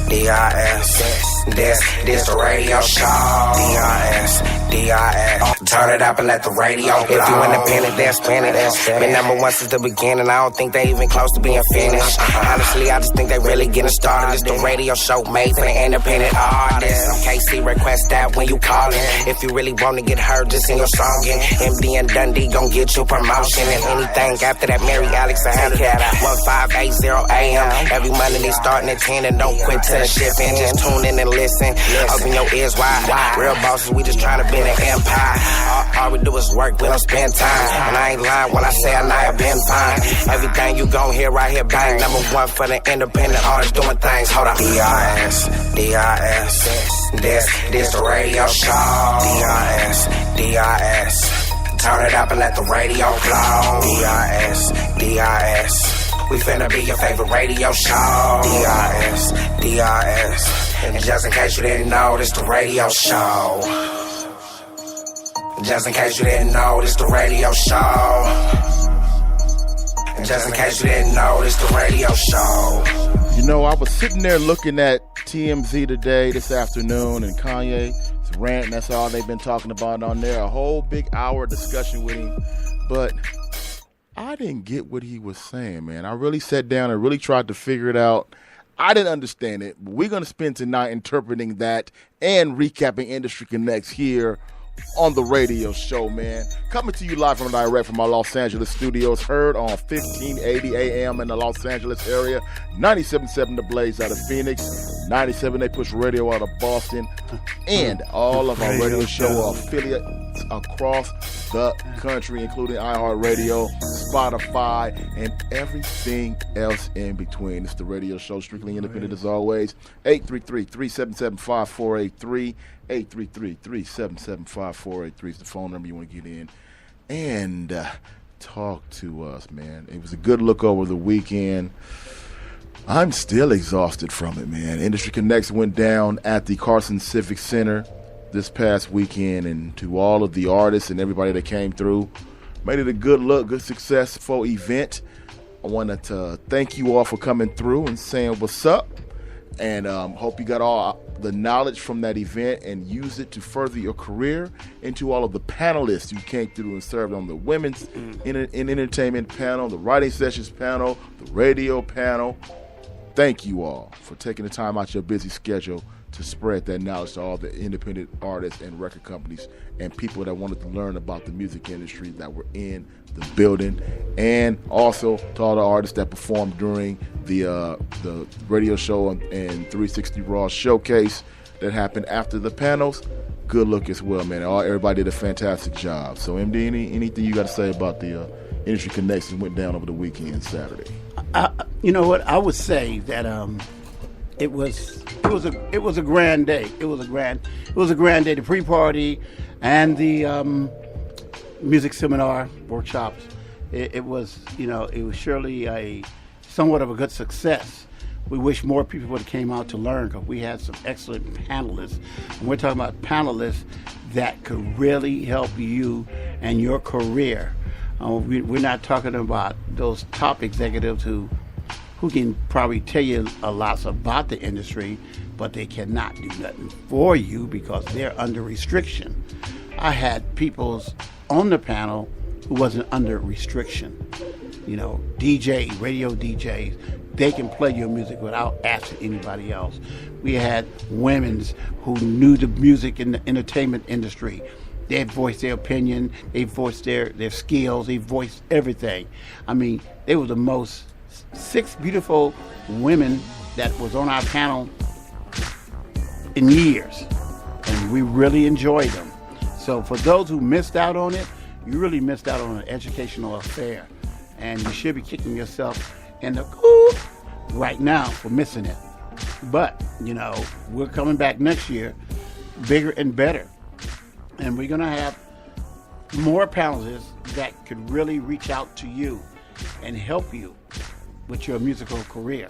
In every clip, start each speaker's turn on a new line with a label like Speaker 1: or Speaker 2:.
Speaker 1: D-I-S, this the radio show. D-I-S, turn it up and let the radio blow. If you independent, then spin it. Been number one since the beginning, I don't think they even close to being finished. Honestly, I just think they really getting started. It's the radio show made for the independent artists. KC, request that when you call it. If you really want to get heard, just sing your song in. MD and Dundee gon' get you promotion. And anything after that, Mary Alex and Hannah Cat 1580 AM. Every Monday they starting at 10 and don't quit till the shift in. Just tune in and listen. Open your ears wide. Real bosses, we just trying to build an empire. All we do is work, we don't spend time. And I ain't lying when I say I know I've been fine. Everything you gon' hear right here, bang. Number one for the independent artists doing things. Hold on. D-I-S, this the radio show. D-I-S, turn it up and let the radio blow. D-I-S, we finna be your favorite radio show. D-I-S, and just in case you didn't know, this the radio show. Just in case you didn't know, this the radio show. Just in case you didn't know, this the radio show.
Speaker 2: You know, I was sitting there looking at TMZ today, this afternoon, and Kanye's rant, that's all they've been talking about on there. A whole big hour discussion with him. But I didn't get what he was saying, man. I really sat down and really tried to figure it out. I didn't understand it. But we're going to spend tonight interpreting that and recapping Industry Connects here on the radio show, man. Coming to you live from direct from our Los Angeles studios, heard on 1580 AM in the Los Angeles area, 97.7 The Blaze out of Phoenix, 97 They Push Radio out of Boston, and all of our radio show affiliates across the country, including iHeartRadio, Spotify, and everything else in between. It's the radio show, strictly independent as always. 833-377-5483. 833-377-5483 is the phone number you want to get in and talk to us, man. It was a good look over the weekend. I'm still exhausted from it, man. Industry Connects went down at the Carson Civic Center this past weekend, and to all of the artists and everybody that came through, made it a good look, good successful event. I want to thank you all for coming through and saying what's up, and hope you got all the knowledge from that event and use it to further your career. And to all of the panelists who came through and served on the women's in entertainment panel, the writing sessions panel, the radio panel, thank you all for taking the time out your busy schedule to spread that knowledge to all the independent artists and record companies and people that wanted to learn about the music industry that were in the building, and also to all the artists that performed during the radio show and 360 Raw showcase that happened after the panels. Good look as well, man. Everybody did a fantastic job. So, MD, anything you got to say about the Industry Connects that went down over the weekend Saturday?
Speaker 3: You know what? I would say that it was a grand day. It was a grand day. The pre-party and the music seminar workshops. It was surely a somewhat of a good success. We wish more people would have came out to learn, because we had some excellent panelists. And we're talking about panelists that could really help you and your career. We're not talking about those top executives who can probably tell you a lot about the industry, but they cannot do nothing for you because they're under restriction. I had people on the panel who wasn't under restriction. DJs, radio DJs, they can play your music without asking anybody else. We had women who knew the music in the entertainment industry. They voiced their opinion, they voiced their skills, they voiced everything. I mean, they were the most 6 beautiful women that was on our panel in years, and we really enjoyed them. So for those who missed out on it, you really missed out on an educational affair, and you should be kicking yourself in the right now for missing it. But we're coming back next year bigger and better, and we're gonna have more panelists that could really reach out to you and help you with your musical career,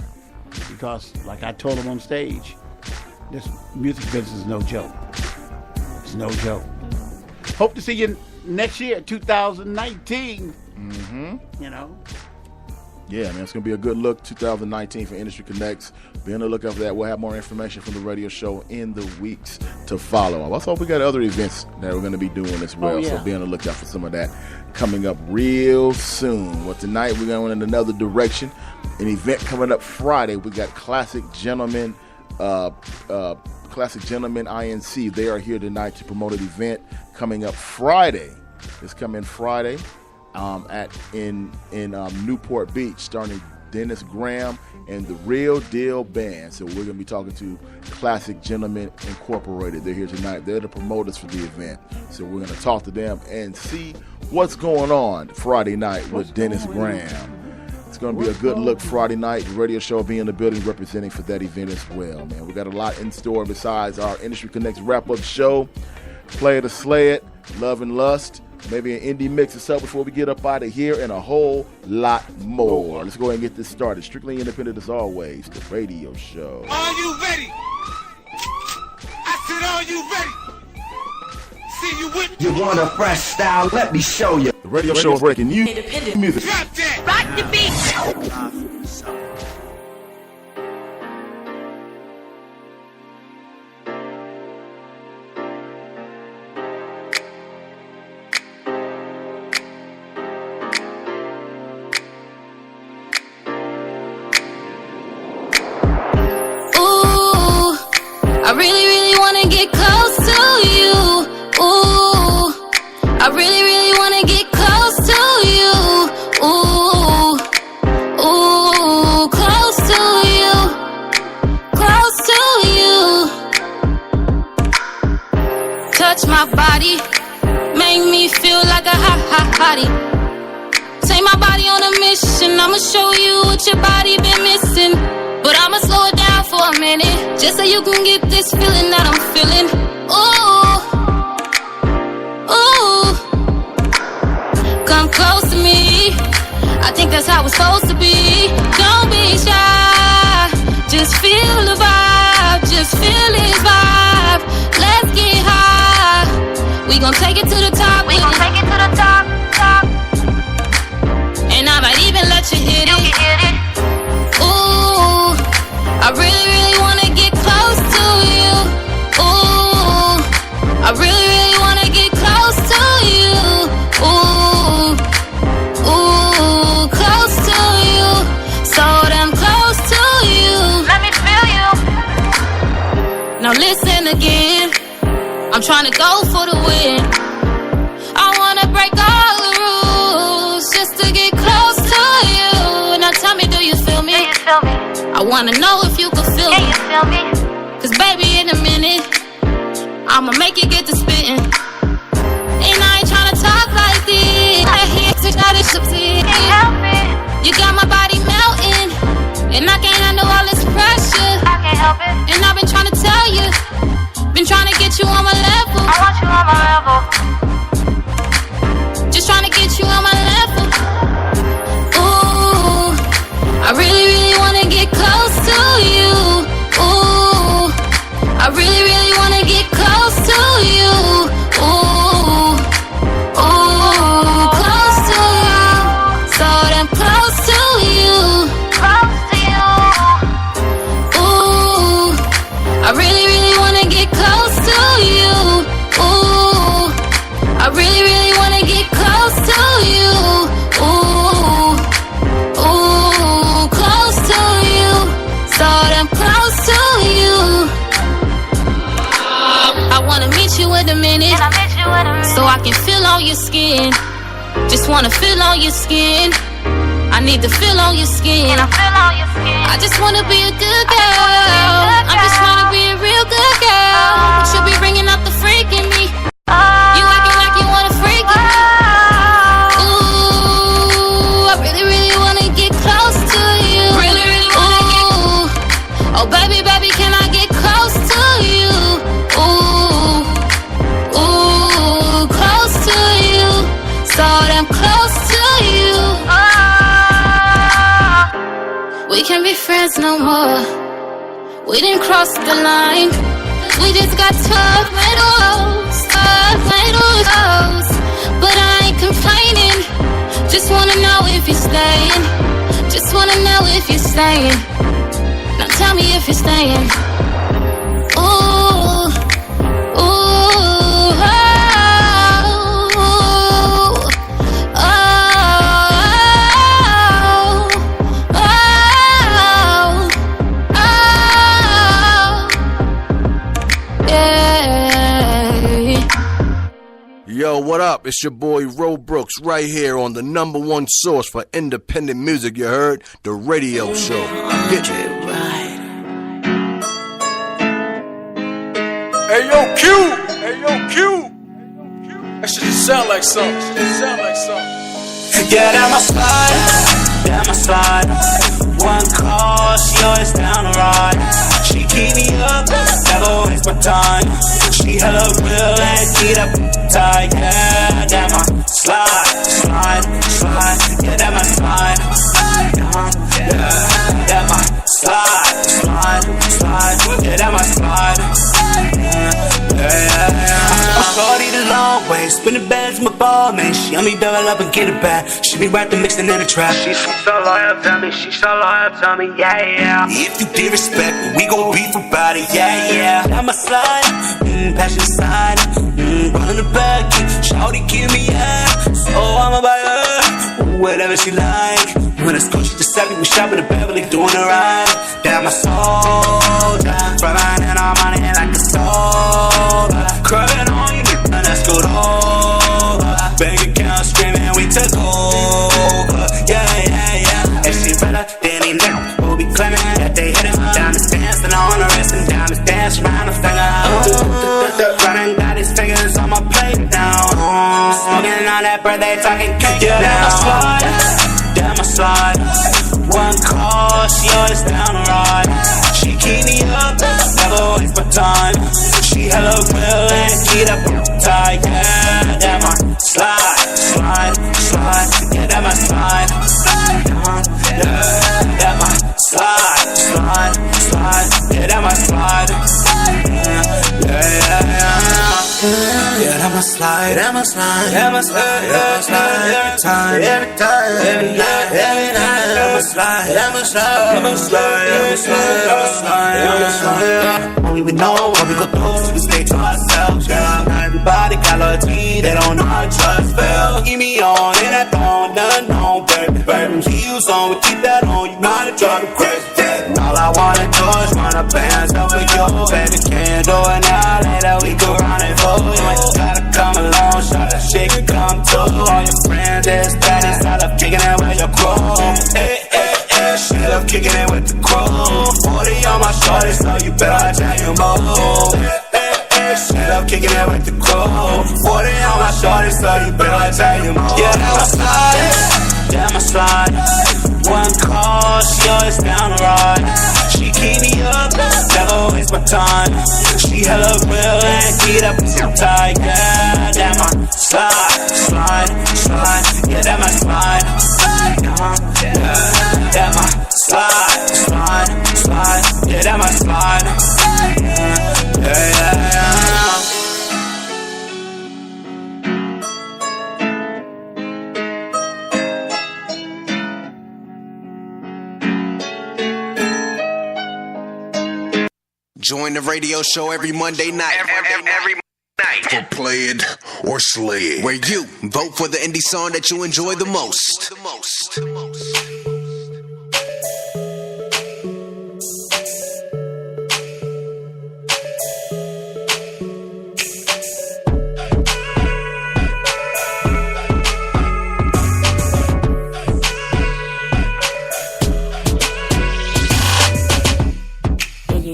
Speaker 3: because like I told them on stage, this music business is no joke. It's no joke. Hope to see you next year, 2019.
Speaker 2: Yeah, man, it's going to be a good look 2019 for Industry Connects. Be on the lookout for that. We'll have more information from the radio show in the weeks to follow. Also, we got other events that we're going to be doing as well, so be on the lookout for some of that coming up real soon. Well, tonight we're going in another direction. An event coming up Friday. We got Classic Gentlemen INC. They are here tonight to promote an event coming up Friday. This coming Friday. In Newport Beach, starring Dennis Graham and the Real Deal Band. So we're going to be talking to Classic Gentlemen Incorporated. They're here tonight. They're the promoters for the event. So we're going to talk to them and see what's going on Friday night with Dennis Graham. It's going to be a good look Friday night. The radio show will be in the building representing for that event as well, man. We got a lot in store besides our Industry Connects wrap-up show, Play It or Slay It, Love and Lust, maybe an indie mix or so before we get up out of here, and a whole lot more. Let's go ahead and get this started. Strictly Independent as always, the radio show.
Speaker 4: Are you ready? I said, are you ready? See you with
Speaker 5: You want a fresh style? Let me show you.
Speaker 2: The radio show breaking new music.
Speaker 4: drop that.
Speaker 6: Rock the beat.
Speaker 7: I really, really wanna get close to you. Ooh, I really, really wanna get close to you. Ooh, ooh, close to you, close to you. Touch my body, make me feel like a hottie. Take my body on a mission, I'ma show you what your body been missing. But I'ma slow it down for a minute, just so you can get this feeling that I'm feeling. Ooh, ooh, come close to me. I think that's how it's supposed to be. Don't be shy, just feel the vibe, just feel his vibe. Let's get high, we gon' take it to the top. We gon' take it to the top, top. And I might even let you hit it. Ooh, I really, really wanna get close to you. Ooh, I really, really wanna get close to you. Ooh, ooh, close to you, so damn close to you. Let me feel you. Now listen again, I'm tryna go for the win. I wanna break all the rules just to get close to you. Now tell me, do you feel me? Do you feel me? I wanna know if you can feel me. You feel me? Cause baby, in a minute, I'ma make you get to spitting. And I ain't tryna talk like this. I hate to try to succeed. You got my body melting, and I can't handle all this pressure. I can't help it. And I've been tryna tell you, been tryna get you on my level. I want you on my level. Just tryna get you on my level. Ooh, I really, really wanna get close to you. Ooh, I really, really wanna get close to you. Ooh, ooh, close to you, so damn close to you, close to you. Ooh, I really, really wanna get close to you. Ooh, I really, really wanna get close to you. Ooh, ooh, close to you, so damn close to you. I wanna meet you in a minute, so I can feel on your skin. Just wanna feel on your skin. I need to feel on your skin. I just wanna be a good girl. I'm just trying to be a real good girl. But you be bringing out the freak in me. You acting like you wanna freak in me. Ooh, I really, really wanna get close to you. Really, really wanna get. Oh baby, baby, can I get close to you? Ooh, ooh, close to you, so damn close to you. We can't be friends no more. We didn't cross the line. We just got tough tomatoes. But I ain't complaining. Just wanna know if you're staying. Just just wanna know if you're staying. Now tell me if you're staying. Ooh, ooh, oh, oh, oh, oh, yeah.
Speaker 6: Yo, what up? It's your boy Ro Brooks right here on the #1 source for independent music, you heard? The Radio Show. Get it.
Speaker 8: Hey yo, Q! Hey yo, Q! That shit just sound like something.
Speaker 9: Yeah, that my slide. One call, she always down the ride. She keep me up, never waste my time. She hella real and keep up tight. Yeah, that my slide. Yeah, that my slide. Yeah, that my slide. Yeah, that my slide. I'm shorty the long way, spinning bands my ball, man. She on me double up and get it back. She be rapping, mixing in the trap. She's so loyal to me, yeah. If you did respect me, we gon' beef about it, yeah. Now my slide, passion side, running the back, shorty give me so I'ma buy her whatever she like. When it's cool, she just said we shopping in Beverly, doing the ride. Down my soul, frontline and our money like a soul. Crying on you, and that's good over. Bank account screaming, we took over. Yeah. And she better than he knew. We'll be claiming that they hit us. Diamonds dancing on the wrist and diamonds dancing around the finger. Running got his fingers on my plate now. Smoking on that birthday, talking cake. Yeah, down my slide. One call, she always down the ride. She keep me up, never waste my time. She hella real and keep up tight. Yeah, that my slide. Yeah, that my slide. Yeah, that my slide. Yeah, that my slide. Yeah, that my slide. Every time, every night. That my slide. Only we know what we go through, so we stay to ourselves. Yeah, not everybody got loyalty, they don't know how to trust fell. Keep me on, and I don't know, baby. Keep you on, we keep that on, you know how to drive me crazy. All I wanna do is run up bands over you, baby. Can't do it now, later we go run it for you. You gotta come along, show that shit can come too. All your friends is status, I love kicking it with your crew. Hey, she love kicking it with the crew. 40 on my shorty, so you better tell you move. She love kicking it with the crew. 40 on my shorty, so you better tell you move. Yeah, that my slide. One call, she always down the ride. She keep me up, never waste my time. She hella real and keep up so tight. Yeah, that my slide. Yeah, that my slide. Yeah, that my slide. Yeah, that my slide. Yeah.
Speaker 1: Join the radio show every Monday night. Every night.
Speaker 6: For Play It or Slay It,
Speaker 1: Where you vote for the indie song that you enjoy the most.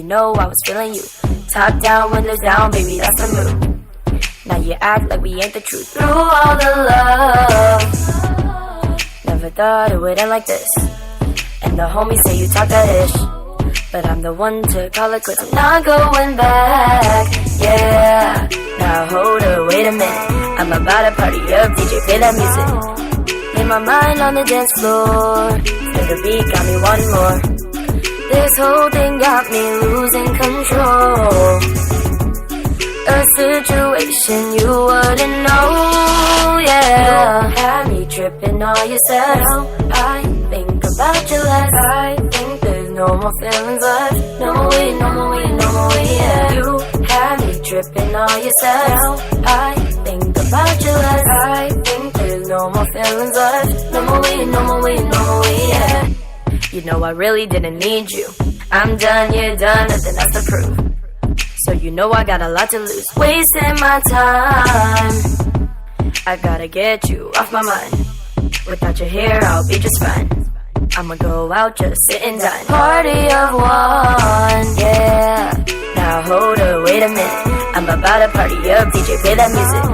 Speaker 10: Know I was feeling you. Top down, windows down, baby, that's the move. Now you act like we ain't the truth. Through all the love, never thought it would end like this. And the homies say you talk that ish, but I'm the one to call it quits. I'm not going back, yeah. Now hold up, wait a minute. I'm about to party up, DJ play that music. Lay my mind on the dance floor, till the beat got me one more. This whole thing got me losing control. A situation you wouldn't know, yeah. You had me tripping on yourself. I think about about you less. I think there's no more feelings left. No more we, no more we, no more we, yeah. You had me tripping on yourself. I think about you less. I think there's no more feelings left. No more we, no more we, no more we, yeah. You know I really didn't need you. I'm done, you're done, nothing else to prove. So you know I got a lot to lose. Wasting my time. I gotta get you off my mind. Without you here, I'll be just fine. I'ma go out, just sit and dine. Party of one, yeah. Now hold her, wait a minute. I'm about to party up, DJ play that music.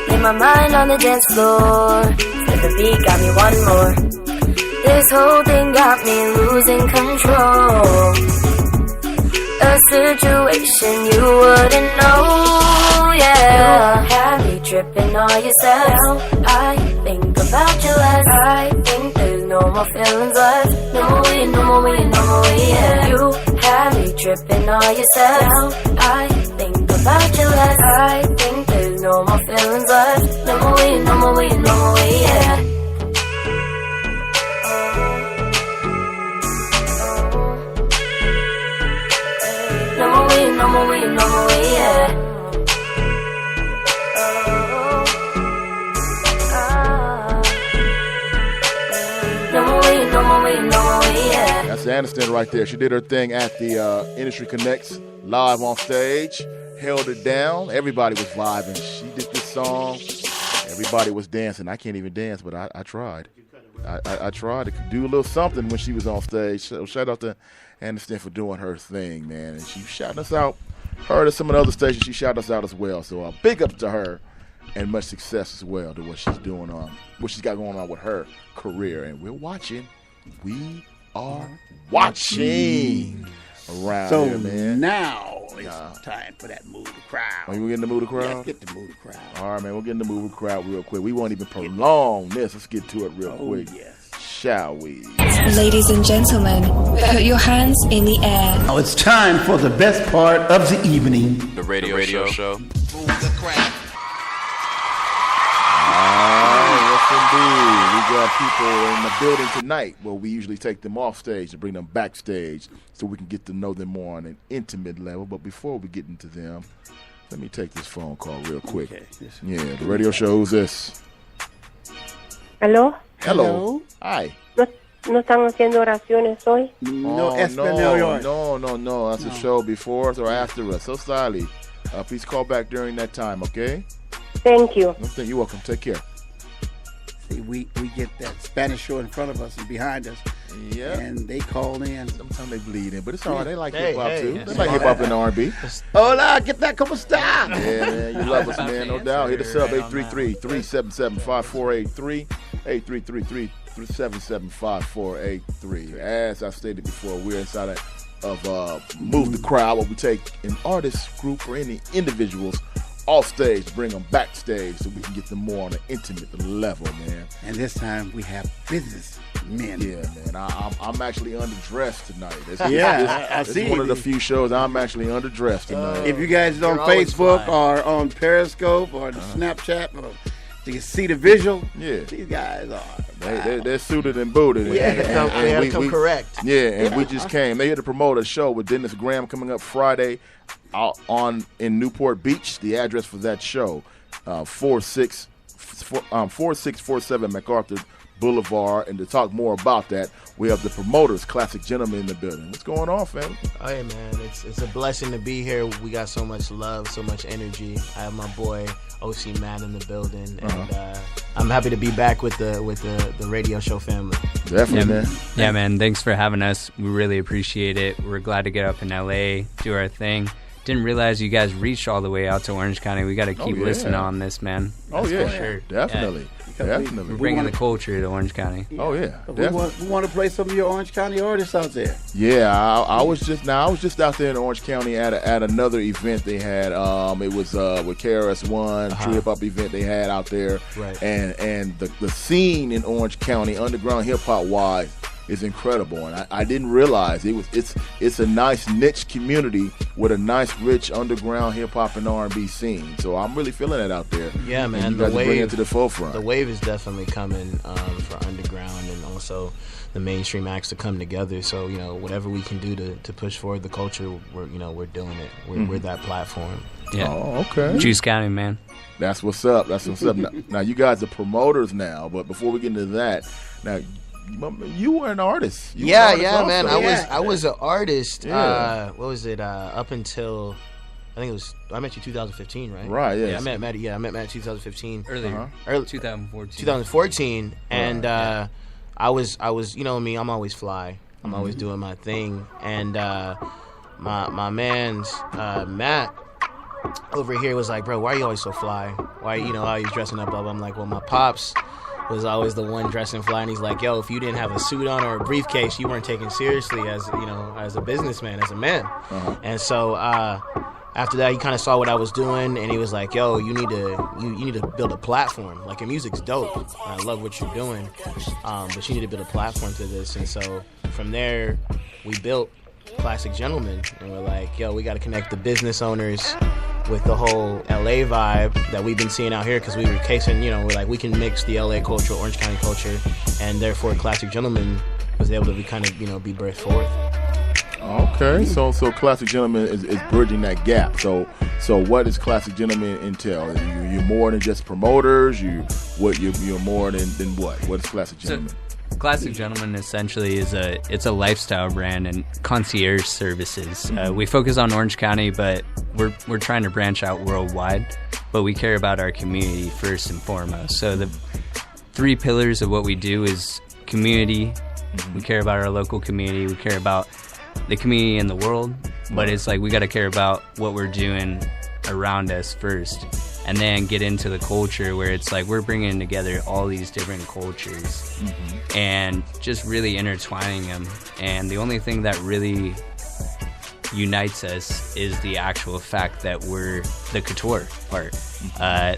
Speaker 10: Leave my mind on the dance floor. Let the beat got me one more. This whole thing got me losing control. A situation you wouldn't know, yeah. You had me tripping on yourself. I think about you less. I think there's no more feelings left. No more we, no more we, no more we, yeah. You had me tripping on yourself. I think about you less. I think there's no more feelings left. No more we, no more we, no more we, yeah. No more we, no more we, no more we, yeah. No more we, no more we, no more we, yeah.
Speaker 2: That's Aniston right there. She did her thing at the Industry Connects live on stage. Held it down. Everybody was vibing. She did this song. Everybody was dancing. I can't even dance, but I tried. I tried to do a little something when she was on stage. So shout out to Aniston for doing her thing, man. And she shouted us out. Her and some of the other stations, she shouted us out as well. So big ups to her and much success as well to what she's doing on, what she's got going on with her career. And we're watching. We are watching around here, man.
Speaker 3: Now it's time for that move the crowd.
Speaker 2: Are you getting the move the crowd?
Speaker 3: Let's get the move the crowd.
Speaker 2: All right, man. We'll get in the move the crowd real quick. We won't even prolong this. Let's get to it real quick.
Speaker 3: Yes.
Speaker 2: Shall we?
Speaker 11: Ladies and gentlemen, put your hands in the air.
Speaker 3: Now it's time for the best part of the evening.
Speaker 6: The radio show.
Speaker 4: Move the crowd.
Speaker 2: Yes, indeed. We got people in the building tonight where we usually take them off stage and bring them backstage so we can get to know them more on an intimate level. But before we get into them, let me take this phone call real quick.
Speaker 3: Okay.
Speaker 2: Yeah, the radio show. Who's this?
Speaker 12: ¿Aló?
Speaker 2: Hello. Hi.
Speaker 12: ¿No están haciendo oraciones hoy?
Speaker 3: No, Espanol.
Speaker 2: No. That's a show before us or after us. So sorry. Please call back during that time, okay?
Speaker 12: Thank you.
Speaker 2: You're welcome. Take care.
Speaker 3: See, we get that Spanish show in front of us and behind us.
Speaker 2: Yeah.
Speaker 3: And they call in.
Speaker 2: Sometimes they bleed in, but it's all right. They like hip-hop, too. They like hip-hop and R&B.
Speaker 3: Hola, get that como está?
Speaker 2: Yeah, man. You love us, man. No doubt. Hit us up, 833-377-5483. 833-377-5483. As I stated before, we're inside of Move the Crowd, where we take an artist group or any individuals off stage, bring them backstage so we can get them more on an intimate level, man.
Speaker 3: And this time we have businessmen.
Speaker 2: Yeah, man. I'm actually underdressed tonight.
Speaker 3: I see.
Speaker 2: It's one of the few shows I'm actually underdressed tonight.
Speaker 3: If you guys are on Facebook or on Periscope or the Snapchat, or you can see the visual.
Speaker 2: Yeah,
Speaker 3: these guys are.
Speaker 2: They're suited and booted.
Speaker 13: Yeah, they have to come correct.
Speaker 2: Yeah, and we just came. They had to promote a show with Dennis Graham coming up Friday out in Newport Beach. The address for that show, 4647 MacArthur Boulevard. And to talk more about that, we have the promoters, Classic Gentlemen, in the building. What's going on, fam?
Speaker 13: Oh, yeah, man. It's a blessing to be here. We got so much love, so much energy. I have my boy OC Matt in the building, and I'm happy to be back with the radio show family.
Speaker 2: Definitely, man.
Speaker 14: Yeah, man. Thanks for having us. We really appreciate it. We're glad to get up in LA, do our thing. Didn't realize you guys reached all the way out to Orange County. We got to keep listening on this, man.
Speaker 2: That's for sure. Definitely. Definitely.
Speaker 14: We're bringing the culture to Orange County.
Speaker 2: Oh yeah.
Speaker 3: We want to play some of your Orange County artists out there.
Speaker 2: Yeah, I was just out there in Orange County at another event they had. It was with KRS-One, True Hip Hop event they had out there.
Speaker 13: Right.
Speaker 2: And the scene in Orange County, underground hip hop wise, is incredible, and I didn't realize it's a nice niche community with a nice rich underground hip hop and R&B scene. So I'm really feeling it out there.
Speaker 13: Yeah, man.
Speaker 2: And you guys bring it to the forefront.
Speaker 13: The wave is definitely coming for underground and also the mainstream acts to come together. So, you know, whatever we can do to push forward the culture, we're doing it. We're that platform.
Speaker 14: Yeah.
Speaker 2: Oh, okay.
Speaker 14: Juice County, man.
Speaker 2: That's what's up. Now, you guys are promoters now, but before we get into that, now, you were an artist.
Speaker 13: Man.
Speaker 2: Also.
Speaker 13: I was an artist.
Speaker 2: Yeah.
Speaker 13: What was it? Up until I met you 2015, right?
Speaker 2: Right. Yeah.
Speaker 13: I met Matt. Yeah, I met Matt 2015.
Speaker 14: Earlier.
Speaker 13: Early
Speaker 14: 2014.
Speaker 13: 2014, and I was, you know me. I'm always fly. I'm always doing my thing, and my man's Matt over here was like, bro, why are you always so fly? Why, you know, always dressing up? I'm like, well, my pops was always the one dressing fly, and he's like, yo, if you didn't have a suit on or a briefcase, you weren't taken seriously as, you know, as a businessman, as a man. And so after that, he kind of saw what I was doing, and he was like, yo, you need to build a platform. Like, your music's dope. I love what you're doing, but you need to build a platform to this. And so from there, we built Classic Gentlemen, and we're like, yo, we got to connect the business owners with the whole LA vibe that we've been seeing out here, because we were casing, you know, we're like, we can mix the LA culture, Orange County culture, and therefore Classic Gentlemen was able to be kind of, you know, be birthed forth.
Speaker 2: Okay, so Classic Gentlemen is bridging that gap. So what does Classic Gentlemen entail? You're more than just promoters. You're more than what? What is Classic Gentlemen?
Speaker 14: So, Classic Gentlemen essentially is a lifestyle brand and concierge services. We focus on Orange County, but we're trying to branch out worldwide. But we care about our community first and foremost. So the 3 pillars of what we do is community. We care about our local community. We care about the community in the world, but it's like we got to care about what we're doing around us first, and then get into the culture where it's like we're bringing together all these different cultures and just really intertwining them. And the only thing that really unites us is the actual fact that we're the couture part,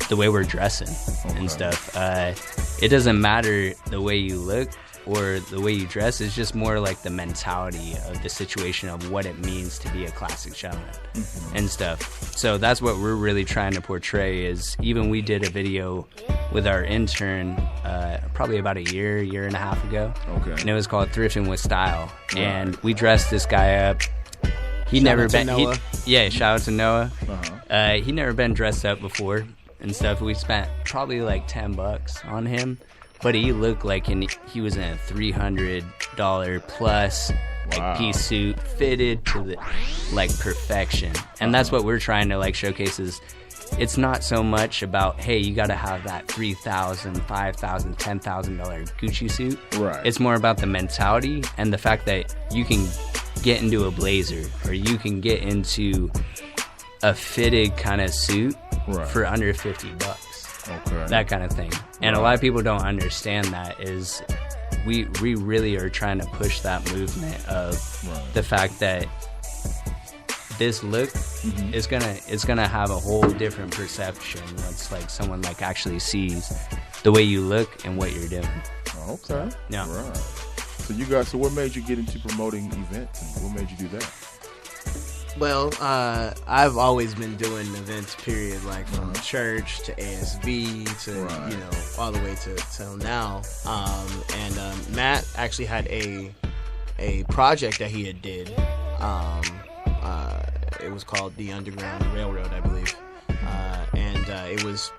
Speaker 14: the way we're dressing and stuff. It doesn't matter the way you look or the way you dress, is just more like the mentality of the situation of what it means to be a classic gentleman and stuff. So that's what we're really trying to portray. Is even we did a video with our intern probably about a year and a half ago, and it was called Thrifting with Style. And we dressed this guy up. Shout out to Noah. He never been dressed up before and stuff. We spent probably like $10 on him, but he looked like he was in a $300 plus like piece suit, fitted to the like perfection. And that's what we're trying to like showcase. Is it's not so much about, hey, you got to have that $3,000, $5,000, $10,000 Gucci suit. Right. It's more about the mentality and the fact that you can get into a blazer or you can get into a fitted kind of suit for under $50. Okay. That kind of thing. And a lot of people don't understand that. Is we really are trying to push that movement of the fact that this look is gonna have a whole different perception once like someone like actually sees the way you look and what you're doing.
Speaker 2: Okay.
Speaker 14: Yeah.
Speaker 2: Right. So you guys, what made you get into promoting events, and what made you do that?
Speaker 13: Well, I've always been doing events, period, like from church to ASB to, you know, all the way to till now. And Matt actually had a project that he had did. It was called the Underground Railroad, I believe. And it was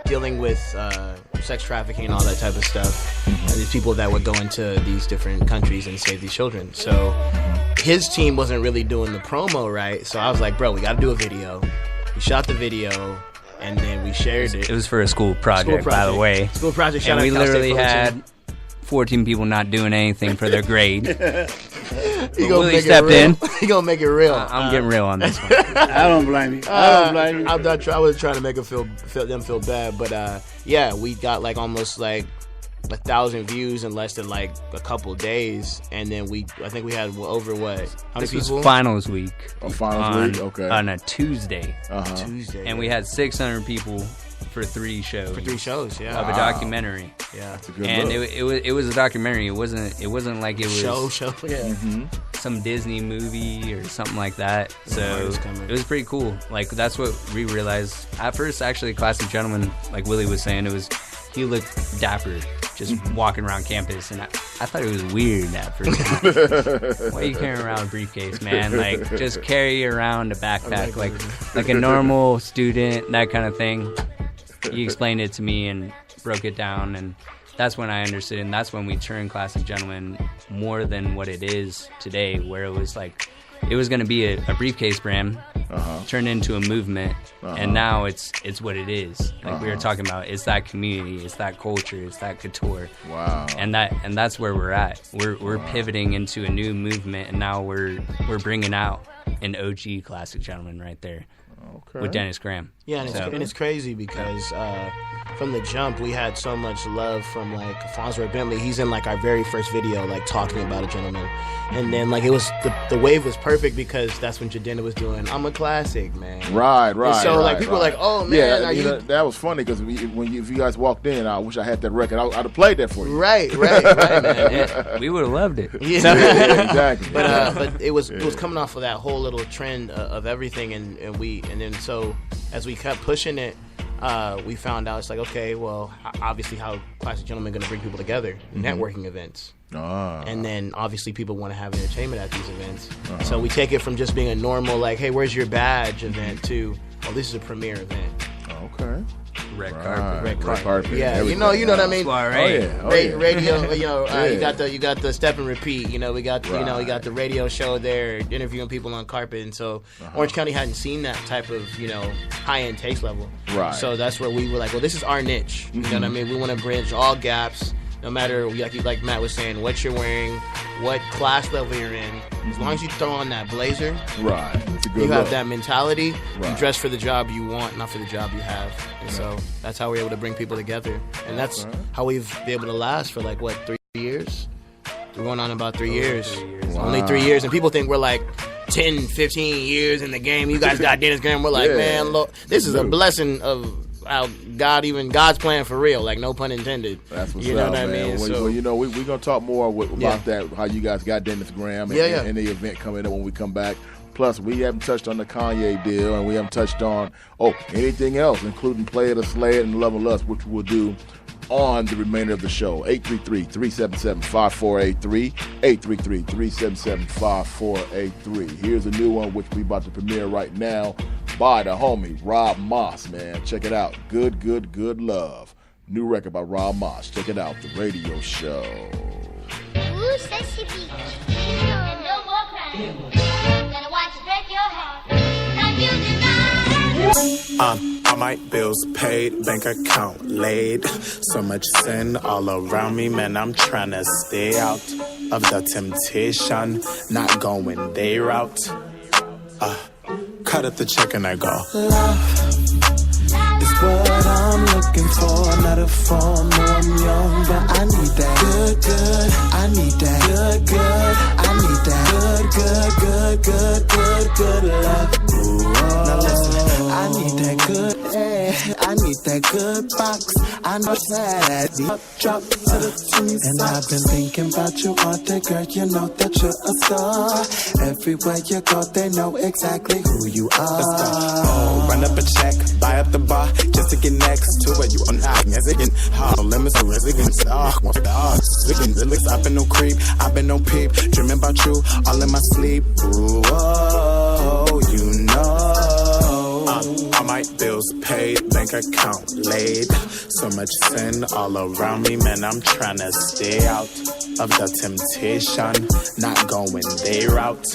Speaker 13: dealing with sex trafficking and all that type of stuff. And these people that would go into these different countries and save these children. So his team wasn't really doing the promo right. So I was like, bro, we got to do a video. We shot the video, and then we shared it.
Speaker 14: It was for a school project, by the way.
Speaker 13: School project.
Speaker 14: And we literally had 14 people not doing anything for their grade. Willie stepped in.
Speaker 13: He gonna make it real.
Speaker 14: I'm getting real on this one.
Speaker 3: I don't blame you.
Speaker 13: I was trying to make them feel bad, but yeah, we got like almost like 1,000 views in less than like a couple days, and then I think we had over what? How many people?
Speaker 14: Was finals week.
Speaker 2: Oh, finals week. Okay.
Speaker 14: On a Tuesday.
Speaker 13: Tuesday.
Speaker 14: And we had 600 people for 3 shows.
Speaker 13: For 3 shows, yeah.
Speaker 14: Of a documentary.
Speaker 13: Yeah.
Speaker 2: That's a good
Speaker 14: and
Speaker 2: look.
Speaker 14: it was a documentary. It wasn't like it was
Speaker 13: show. Yeah.
Speaker 14: Some Disney movie or something like that. So it was pretty cool. Like that's what we realized at first. Actually, Classic Gentleman, like Willie was saying, he looked dapper just walking around campus, and I thought it was weird at first. Why are you carrying around a briefcase, man? Like, just carry around a backpack like a normal student, that kind of thing. He explained it to me and broke it down, and that's when I understood, and that's when we turned Classic Gentleman more than what it is today, where it was like, it was going to be a briefcase brand, turned into a movement, and now it's what it is. Like we were talking about, it's that community, it's that culture, it's that couture.
Speaker 2: Wow.
Speaker 14: And that's where we're at. We're pivoting into a new movement, and now we're bringing out an OG Classic Gentleman right there.
Speaker 2: Okay.
Speaker 14: With Dennis Graham.
Speaker 13: Yeah, and it's crazy because from the jump we had so much love from like Fonzworth Bentley. He's in like our very first video, like talking about a gentleman, and then like it was the wave was perfect because that's when Jadena was doing I'm a Classic, man.
Speaker 2: Right.
Speaker 13: And so like people were like, oh man,
Speaker 2: yeah, know, that was funny because if you guys walked in, I wish I had that record. I'd have played that for you.
Speaker 13: Right, man.
Speaker 14: Yeah, we would have loved it.
Speaker 13: Yeah,
Speaker 2: exactly.
Speaker 13: But it was coming off of that whole little trend of everything, and then so as we kept pushing it, we found out it's like, okay, well, obviously how Classic Gentleman going to bring people together, networking events. And then obviously people want to have entertainment at these events. So we take it from just being a normal, like, hey, where's your badge event to, oh, this is a premiere event.
Speaker 2: Okay.
Speaker 14: Red carpet.
Speaker 13: Yeah, you know what I mean. Radio,
Speaker 2: Yeah.
Speaker 13: you got the step and repeat. You know, we got we got the radio show there, interviewing people on carpet, and so Orange County hadn't seen that type of high end taste level.
Speaker 2: Right.
Speaker 13: So that's where we were like, well, this is our niche. You know what I mean? We want to bridge all gaps. No matter, like Matt was saying, what you're wearing, what class level you're in, as long as you throw on that blazer,
Speaker 2: right, it's a good
Speaker 13: you
Speaker 2: look.
Speaker 13: have that mentality,
Speaker 2: right.
Speaker 13: You dress for the job you want, not for the job you have. And so that's how we're able to bring people together. And that's how we've been able to last for 3 years? We're going on about 3 years.
Speaker 2: Wow.
Speaker 13: Only 3 years. And people think we're like 10, 15 years in the game. You guys got Dennis Graham. We're like, man, look, this is a blessing of how God's plan for real, like no pun intended.
Speaker 2: That's what's
Speaker 13: you know
Speaker 2: up,
Speaker 13: what
Speaker 2: man.
Speaker 13: I mean?
Speaker 2: Well, we're gonna talk more about that, how you guys got Dennis Graham and the event coming up when we come back. Plus, we haven't touched on the Kanye deal, and we haven't touched on anything else, including Play It or Slay It and Love and Lust, which we'll do on the remainder of the show. 833-377-5483. 833-377-5483. Here's a new one which we about to premiere right now by the homie Rob Moss, man. Check it out. Good, Good, Good Love. New record by Rob Moss. Check it out. The radio show.
Speaker 15: Ooh, sexy beach. And no more crying. Gonna watch you break your heart. Not you deny.
Speaker 16: All my bills paid, bank account laid. So much sin all around me, man. I'm trying to stay out of the temptation, not going their route. Cut at the check and I go. Love is what I'm looking for, not a form. No, I'm young, but I need that good, good. I need that good, good. I need that good, good, good, good, good, good love. Ooh, now listen, I need that good, I need that good box. I know that drop to the tunes. And I've been thinking about you all day, girl. You know that you're a star. Everywhere you go, they know exactly who you are. Run up a check, buy up the bar, just to get next to where you are not. Yes, again, no limits, no residence. I've been no creep, I've been no peep, dreaming about you all in my sleep. Ooh, oh, you know. All my bills paid, bank account laid. So much sin all around me, man. I'm trying to stay out of the temptation, not going their route.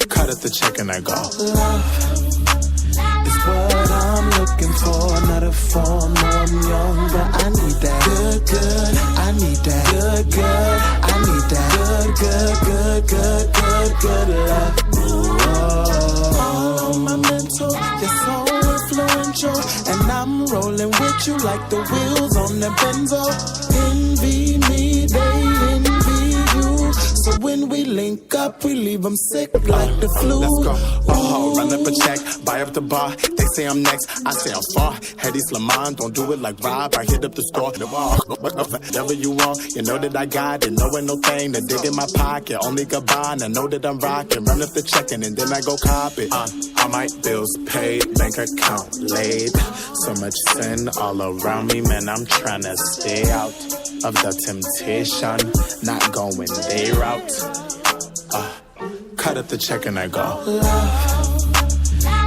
Speaker 16: Cut at the check and I go. Love is what I'm looking for, not a form. No, I'm young, but I need that good, good. I need that good, good. I need that good, good, good, good, good, good love. Ooh, oh, my mental, you're so influential, and I'm rolling with you like the wheels on the Benzo. Envy me, they envy you. So when we link up, we leave them sick like the flu. Let's go. Oh, run up a check, buy up the bar. They say I'm next, I say I'm far. Hedy Slimane, don't do it like Rob. I hit up the store, whatever you want. You know that I got it, no ain't no thing to dig in my pocket. Only Gabbana, know that I'm rocking. Run up the checking and then I go cop it. All my bills paid, bank account laid. So much sin all around me, man. I'm trying to stay out of the temptation, not going they route. Cut up the check and I go. Love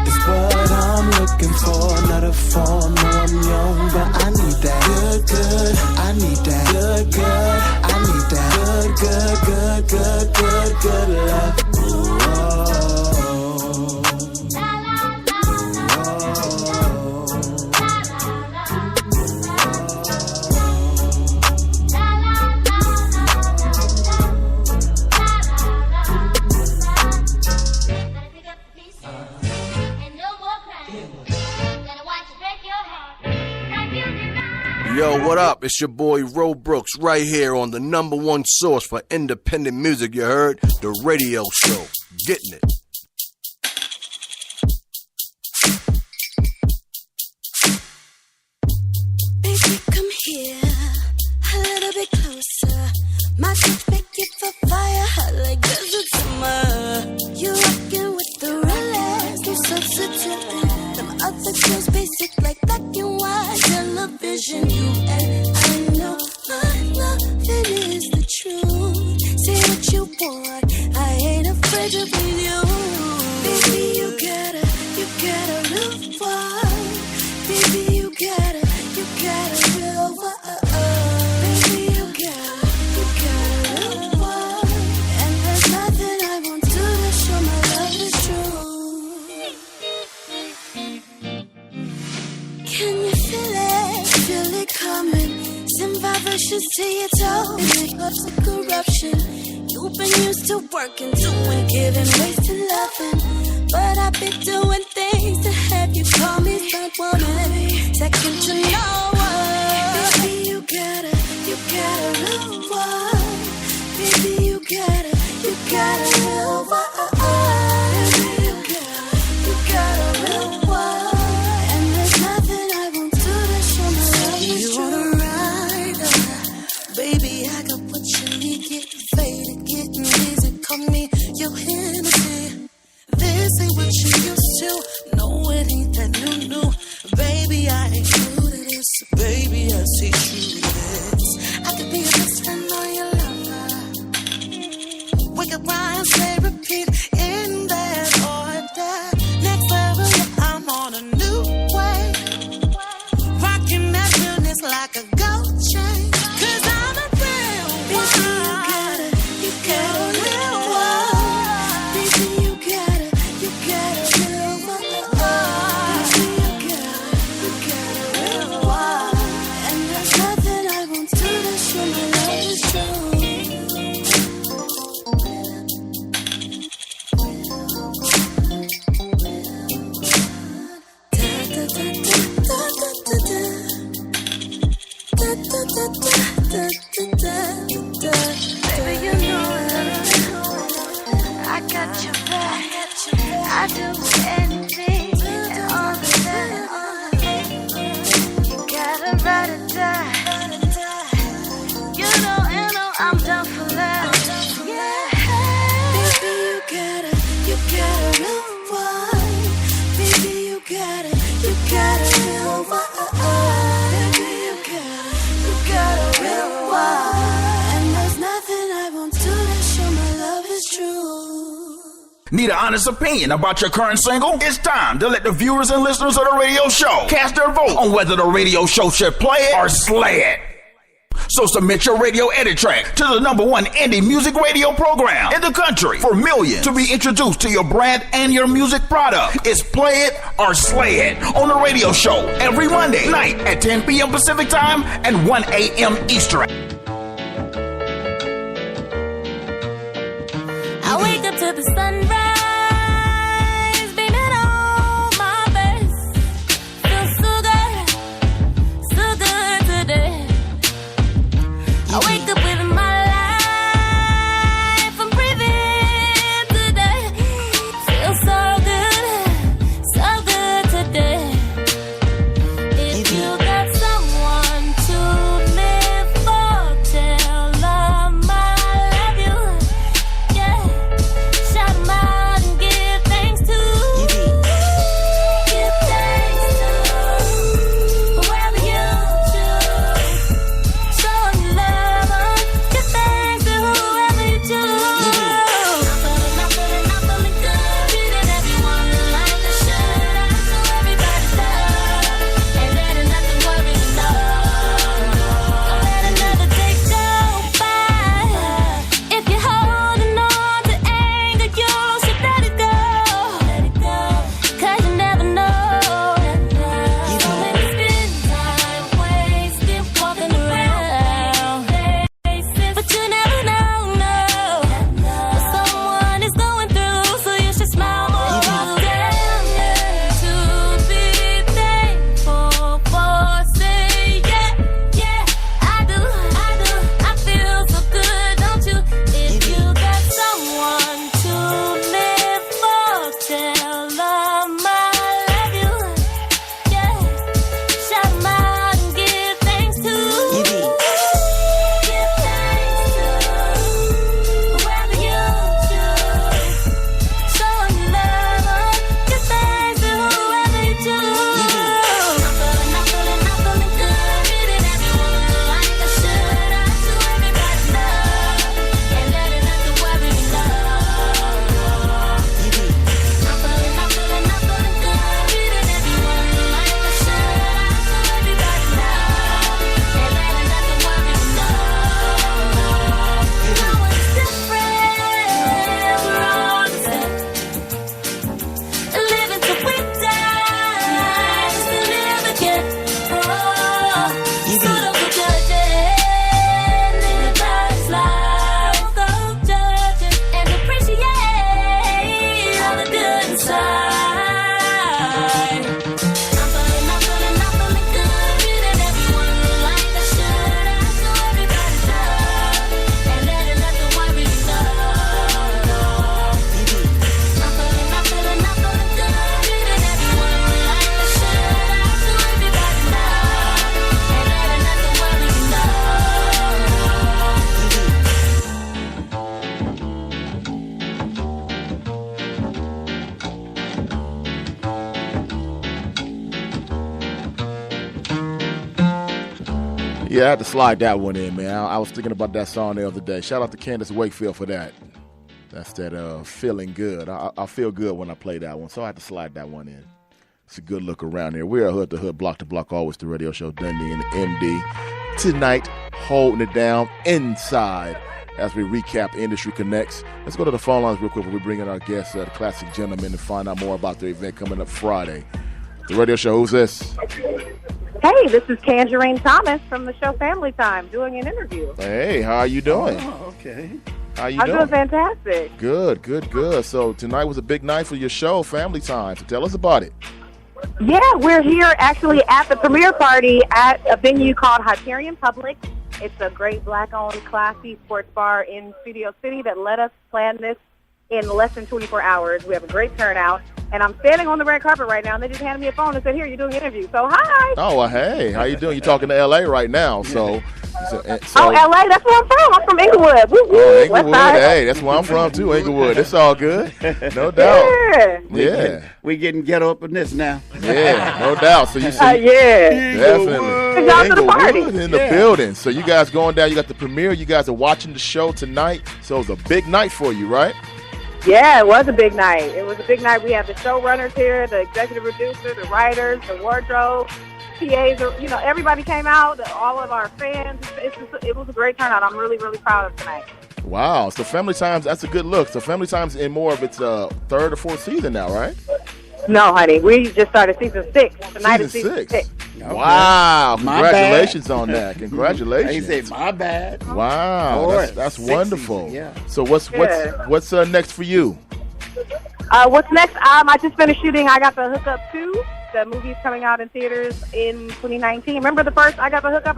Speaker 16: is what I'm looking for, not a form. No, I'm young, but I need that good, good. I need that good, good. I need that good, good, good, good, good, good love. Ooh,
Speaker 6: Yo, what up? It's your boy Ro Brooks right here on the #1 source for independent music, you heard? The Radio Show. Getting it.
Speaker 17: Baby, come here, a little bit closer. My touch make you for fire, hot like desert summer. You rockin' with the Rolex, you substitute. Them other girls basic like black and white television. You and I know my loving is the truth. Say what you want, I ain't afraid to be you. Baby, you gotta real one. Baby, you gotta real one. Baby, you gotta real one. And there's nothing I won't do to show my love is true. Can you feel it coming? Some vibrations to your toe. Make love some corruption. You've been used to working, doing, giving, wasting, loving. But I've been doing things to have you call me stunt woman. Second to no one. Baby, you gotta real one. Baby, you gotta real one. Baby, you gotta real one. And there's nothing I won't do to show my love is true. You wanna ride? Baby, I got what you need. Getting faded, getting easy. Call me your Hennessy. This ain't what you used to. No, it ain't that new. Baby, I ain't new to this. Baby, I see through this. I could be your best friend or your lover. We could rhyme, say, repeat in that order. Next level, yeah, I'm on a new way. Rocking that realness like a gold chain. 'Cause I'm a real one. Baby, you gotta real one. Baby, you gotta real one. Baby, you gotta real one. And there's nothing I won't do to show my love is true. Baby, you know I got your back. I do anything and all of that. You gotta ride or die. You know I'm down for that. Yeah. Baby, you gotta real one. Baby, you gotta real one. Baby, you gotta real one. And there's nothing I won't do to show my love is true.
Speaker 18: Need an honest opinion about your current single? It's time to let the viewers and listeners of the radio show cast their vote on whether the radio show should play it or slay it. So submit your radio edit track to the #1 indie music radio program in the country for millions to be introduced to your brand and your music product. It's Play It or Slay It on the radio show every Monday night at 10 p.m. Pacific time and 1 a.m. Eastern.
Speaker 17: I wake up to the sunrise, beaming on my face. Feels so good today. I wake up with my life, I'm
Speaker 2: Yeah, I had to slide that one in, man. I was thinking about that song the other day. Shout out to Candace Wakefield for that. That's that feeling good. I feel good when I play that one, so I had to slide that one in. It's a good look around there. We're Hood to Hood, Block to Block, always the radio show, Dundee and MD. Tonight, holding it down inside as we recap Industry Connects. Let's go to the phone lines real quick before we bring in our guests, the Classic Gentlemen, and find out more about their event coming up Friday. The radio show, who's this?
Speaker 19: Hey, this is Tangerine Thomas from the show Family Time doing an interview.
Speaker 2: Hey, how are you doing?
Speaker 3: Oh, okay.
Speaker 2: How you
Speaker 19: I'm
Speaker 2: doing?
Speaker 19: doing fantastic.
Speaker 2: Good. So tonight was a big night for your show, Family Time. So tell us about it.
Speaker 19: Yeah, we're here actually at the premiere party at a venue called Hyperion Public. It's a great black-owned, classy sports bar in Studio City that let us plan this in less than 24 hours. We have a great turnout. And I'm standing on the red carpet right now, and they just handed me a phone and said, here, you're doing an interview. So, hi.
Speaker 2: Oh, well, hey. How you doing? You're talking to L.A. right now. So
Speaker 19: L.A., that's where I'm from. I'm from Inglewood. Woo, woo,
Speaker 2: oh, Inglewood. Hey, that's where I'm from, too, Inglewood. It's all good. No doubt.
Speaker 3: Yeah. We getting ghetto up in this now.
Speaker 2: Yeah, no doubt. So you see.
Speaker 19: Definitely.
Speaker 2: Inglewood in the building. So you guys going down. You got the premiere. You guys are watching the show tonight. So it's a big night for you, right?
Speaker 19: Yeah, it was a big night. It was a big night. We have the showrunners here, the executive producer, the writers, the wardrobe, PAs. Everybody came out. All of our fans. It was a great turnout. I'm really, really proud of tonight.
Speaker 2: Wow. So Family Times, that's a good look. So Family Times in more of its third or fourth season now, right?
Speaker 19: No, honey. We just started season 6. Tonight is season 6.
Speaker 2: Okay. Wow. Congratulations on that. Congratulations.
Speaker 3: He said, my bad.
Speaker 2: Wow. That's wonderful.
Speaker 3: Yeah.
Speaker 2: So what's next for you?
Speaker 19: What's next? I just finished shooting I Got the Hookup 2. The movie's coming out in theaters in 2019. Remember the first I Got the Hookup?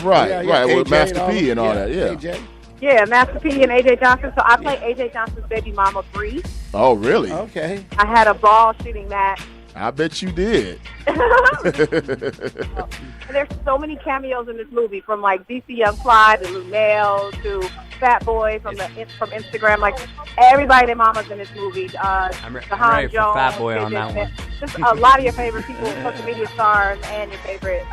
Speaker 2: Right. With Master P and all that. Yeah.
Speaker 3: AJ.
Speaker 19: Yeah, Master P and AJ Johnson. So I play AJ Johnson's baby mama 3.
Speaker 2: Oh, really?
Speaker 3: Okay.
Speaker 19: I had a ball shooting that.
Speaker 2: I bet you did.
Speaker 19: And there's so many cameos in this movie, from like DC Young Fly to Lunel to Fat Boy from Instagram. Like everybody, their mama's in this movie.
Speaker 14: I'm ready for Fat Boy on that one.
Speaker 19: Just a lot of your favorite people, social media stars, and your favorite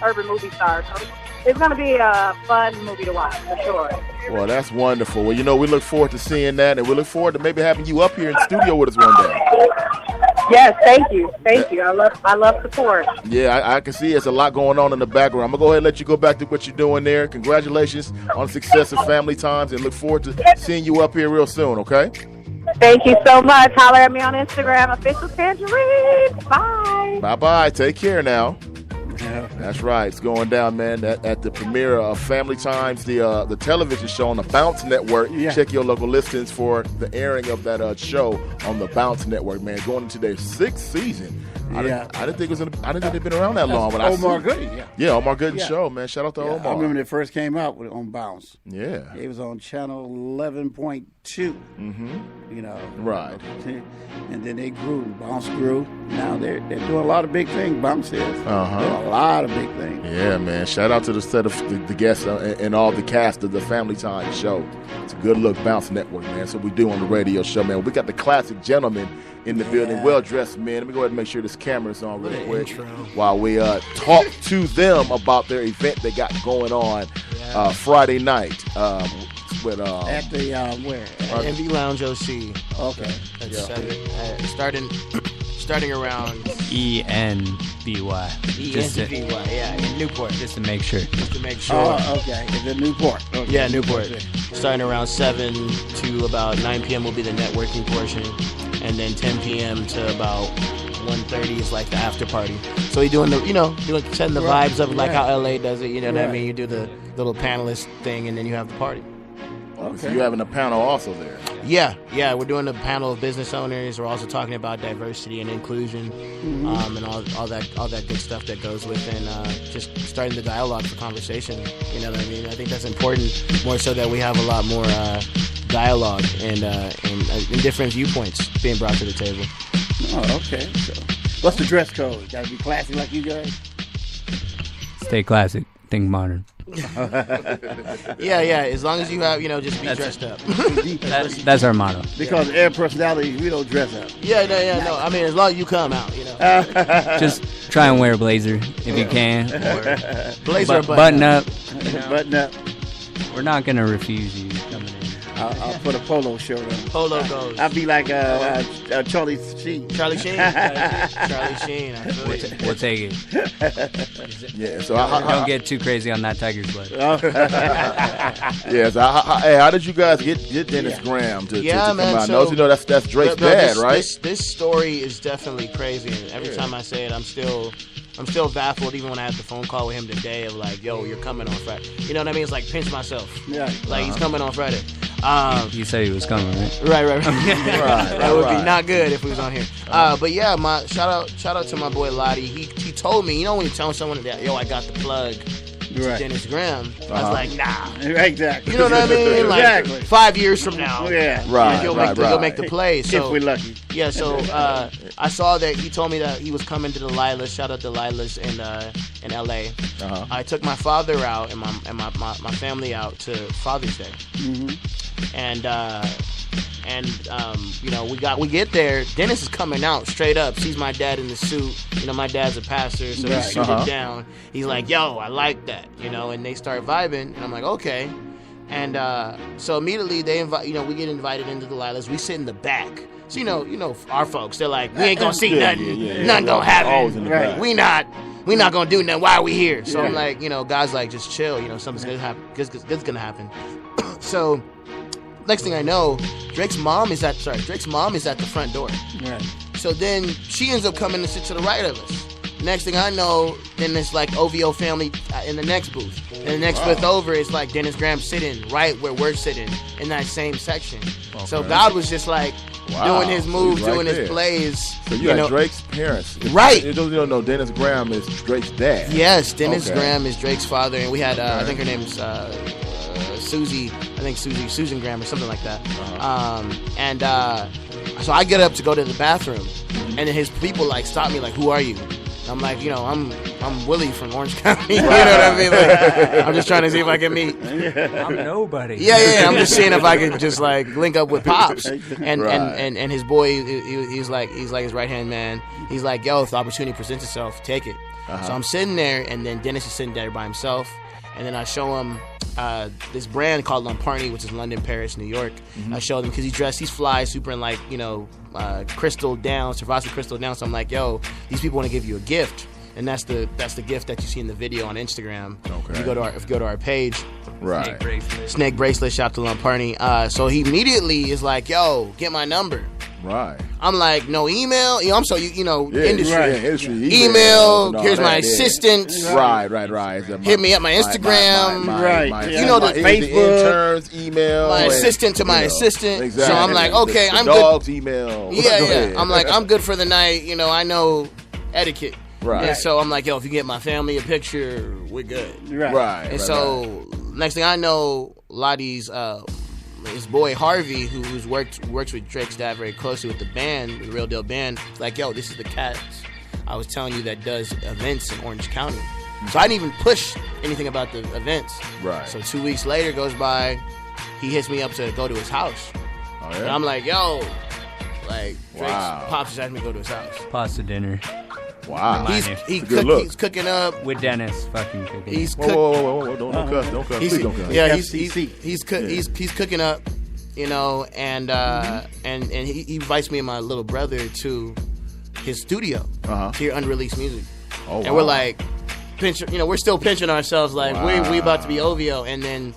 Speaker 19: urban movie stars. So it's going to be a fun movie to watch for sure.
Speaker 2: Well, that's wonderful. Well, we look forward to seeing that, and we look forward to maybe having you up here in the studio with us one day.
Speaker 19: Yes, thank you. I love support.
Speaker 2: Yeah, I can see there's a lot going on in the background. I'm going to go ahead and let you go back to what you're doing there. Congratulations on the success of Family Times, and look forward to seeing you up here real soon, okay?
Speaker 19: Thank you so much. Holler at me on Instagram, Official Tangerine. Bye.
Speaker 2: Bye-bye. Take care now. That's right. It's going down, man, at the premiere of Family Times, the television show on the Bounce Network. Yeah. Check your local listings for the airing of that show on the Bounce Network, man. Going into their 6th season. I didn't think they'd been around that long. But
Speaker 3: Omar Goody.
Speaker 2: Yeah, Omar Goody show, man. Shout out to Omar.
Speaker 3: I remember when it first came out on Bounce.
Speaker 2: Yeah.
Speaker 3: It was on channel 11.2.
Speaker 2: Mm-hmm. Right.
Speaker 3: And then they grew. Bounce grew. Now they're doing a lot of big things. Bounce is. Doing a lot of big things.
Speaker 2: Yeah, man. Shout out to the set of the guests and all the cast of the Family Time show. It's a good look, Bounce Network, man. So we do on the radio show, man. We got the Classic Gentlemen in the building, well-dressed men. Let me go ahead and make sure this camera's on really quick while we talk to them about their event they got going on Friday night. With
Speaker 3: at the where?
Speaker 13: MV Lounge OC.
Speaker 3: Okay.
Speaker 13: Starting around
Speaker 14: ENBY.
Speaker 13: ENBY, in Newport.
Speaker 14: Just to make sure.
Speaker 3: Oh, okay. It's in Newport. Okay.
Speaker 13: Yeah, Newport. Starting around 7 to about 9 p.m. will be the networking portion, and then 10 p.m. to about 1:30 is like the after party. So you're doing setting the vibes of like how LA does it. You know what I mean? You do the little panelist thing, and then you have the party.
Speaker 2: Okay. So you're having a panel also there.
Speaker 13: Yeah, we're doing a panel of business owners. We're also talking about diversity and inclusion, and all that good stuff that goes with, and just starting the dialogue for conversation. You know what I mean? I think that's important, more so that we have a lot more dialogue and different viewpoints being brought to the table.
Speaker 3: Oh, okay. So, what's the dress code? Got to be classy like you guys?
Speaker 14: Stay classic. Think modern.
Speaker 13: Yeah. As long as you have, just be dressed up.
Speaker 14: That's our motto.
Speaker 3: Because air personality, we don't dress up.
Speaker 13: Yeah. No. I mean, as long as you come out,
Speaker 14: Just Try and wear a blazer if you can.
Speaker 13: Blazer,
Speaker 14: button up.
Speaker 3: Button up.
Speaker 14: We're not gonna refuse you coming in.
Speaker 3: I'll put a polo shirt on.
Speaker 13: Polo goes.
Speaker 3: I'll be like Charlie Sheen.
Speaker 13: Charlie Sheen. Charlie Sheen. I feel you.
Speaker 14: We'll take it.
Speaker 2: Yeah. So
Speaker 14: don't get too crazy on that tiger's blood.
Speaker 2: Yeah. So how did you guys get Dennis Graham to come
Speaker 13: man,
Speaker 2: out?
Speaker 13: so
Speaker 2: No, you know that's Drake's dad, right?
Speaker 13: This story is definitely crazy, and every time I say it, I'm still baffled. Even when I had the phone call with him today of like, "Yo, you're coming on Friday." You know what I mean? It's like pinch myself.
Speaker 3: Yeah.
Speaker 13: Like he's coming on Friday.
Speaker 14: You said he was coming, right?
Speaker 13: Right. That would be not good if he was on here. But yeah, my shout out to my boy Lottie. He told me, you know, when you tell someone that, yo, I got the plug to Dennis Graham, I was like, nah.
Speaker 3: Exactly.
Speaker 13: You know what I mean? Like
Speaker 3: Exactly.
Speaker 13: 5 years from now,
Speaker 2: He'll
Speaker 13: make the play. So
Speaker 3: if we're lucky.
Speaker 13: Yeah. So I saw that he told me that he was coming to the Lilas. Shout out to Lilas in L.A. I took my father out and my family out to Father's Day. And you know, we get there. Dennis is coming out straight up. Sees my dad in the suit. You know, my dad's a pastor, so he's suited down. He's like, "Yo, I like that," you know. And they start vibing, and I'm like, "Okay." And so immediately they invite. You know, we get invited into the Lilas. We sit in the back. So you know, our folks. They're like, "We ain't gonna see nothing. Nothing gonna happen.
Speaker 2: Right.
Speaker 13: We not gonna do nothing. Why are we here?" So I'm like, you know, guys, like, just chill. You know, something's gonna happen. Good's gonna happen. So. Next thing I know, Drake's mom is at the front door.
Speaker 3: Right.
Speaker 13: So then she ends up coming to sit to the right of us. Next thing I know, then it's like OVO family in the next booth. And the next booth over is like Dennis Graham sitting right where we're sitting in that same section. Okay. So God was just like doing his moves, doing his plays.
Speaker 2: So you got Drake's parents.
Speaker 13: Right.
Speaker 2: You don't know Dennis Graham is Drake's dad.
Speaker 13: Yes, Dennis Graham is Drake's father. And we had, I think her name's... Susan Graham or something like that. So I get up to go to the bathroom, and then his people like stop me, like, "Who are you?" I'm like, you know, I'm Willie from Orange County. You know what I mean? Like, I'm just trying to see if I can meet.
Speaker 14: I'm nobody.
Speaker 13: Yeah. I'm just seeing if I can just like link up with Pops and his boy. He's like his right hand man. He's like, yo, if the opportunity presents itself, take it. So I'm sitting there, and then Dennis is sitting there by himself, and then I show him this brand called Lamparty, which is London, Paris, New York. I showed him because he's fly, super in like, you know, crystal down, Swarovski crystal down. So I'm like, yo, these people want to give you a gift, and that's the gift that you see in the video on Instagram. Okay. If you go to our page,
Speaker 2: right?
Speaker 13: Snake bracelet. Shout out to Lamparty. So he immediately is like, yo, get my number.
Speaker 2: Right.
Speaker 13: I'm like, no email. You know, I'm so industry.
Speaker 2: Industry.
Speaker 13: Email. Here's my assistant.
Speaker 2: Right.
Speaker 13: Hit me up my Instagram.
Speaker 2: You know, the Facebook. The interns email.
Speaker 13: My assistant to my assistant.
Speaker 2: Exactly.
Speaker 13: So I'm like, okay, I'm
Speaker 2: dog's
Speaker 13: good.
Speaker 2: Email.
Speaker 13: Yeah. I'm like, I'm good for the night. You know, I know etiquette.
Speaker 2: Right.
Speaker 13: And so I'm like, yo, if you get my family a picture, we're good.
Speaker 2: Right.
Speaker 13: And so next thing I know, Lottie's his boy Harvey, who works with Drake's dad very closely with the band, the Real Deal Band, like, yo, this is the cat I was telling you that does events in Orange County. So I didn't even push anything about the events.
Speaker 2: Right.
Speaker 13: So 2 weeks later goes by, he hits me up to go to his house.
Speaker 2: Oh, yeah?
Speaker 13: And I'm like, yo, like, Drake's pops just asked me to go to his house.
Speaker 14: Pasta dinner.
Speaker 2: Wow.
Speaker 13: He's cooking up.
Speaker 14: With Dennis fucking cooking.
Speaker 13: He's
Speaker 2: Whoa. Don't cuss. Please don't cuss.
Speaker 13: Yeah, he's cooking up, you know, and he invites me and my little brother to his studio to hear unreleased music.
Speaker 2: Oh,
Speaker 13: and we're like, we're still pinching ourselves, like, we about to be OVO, and then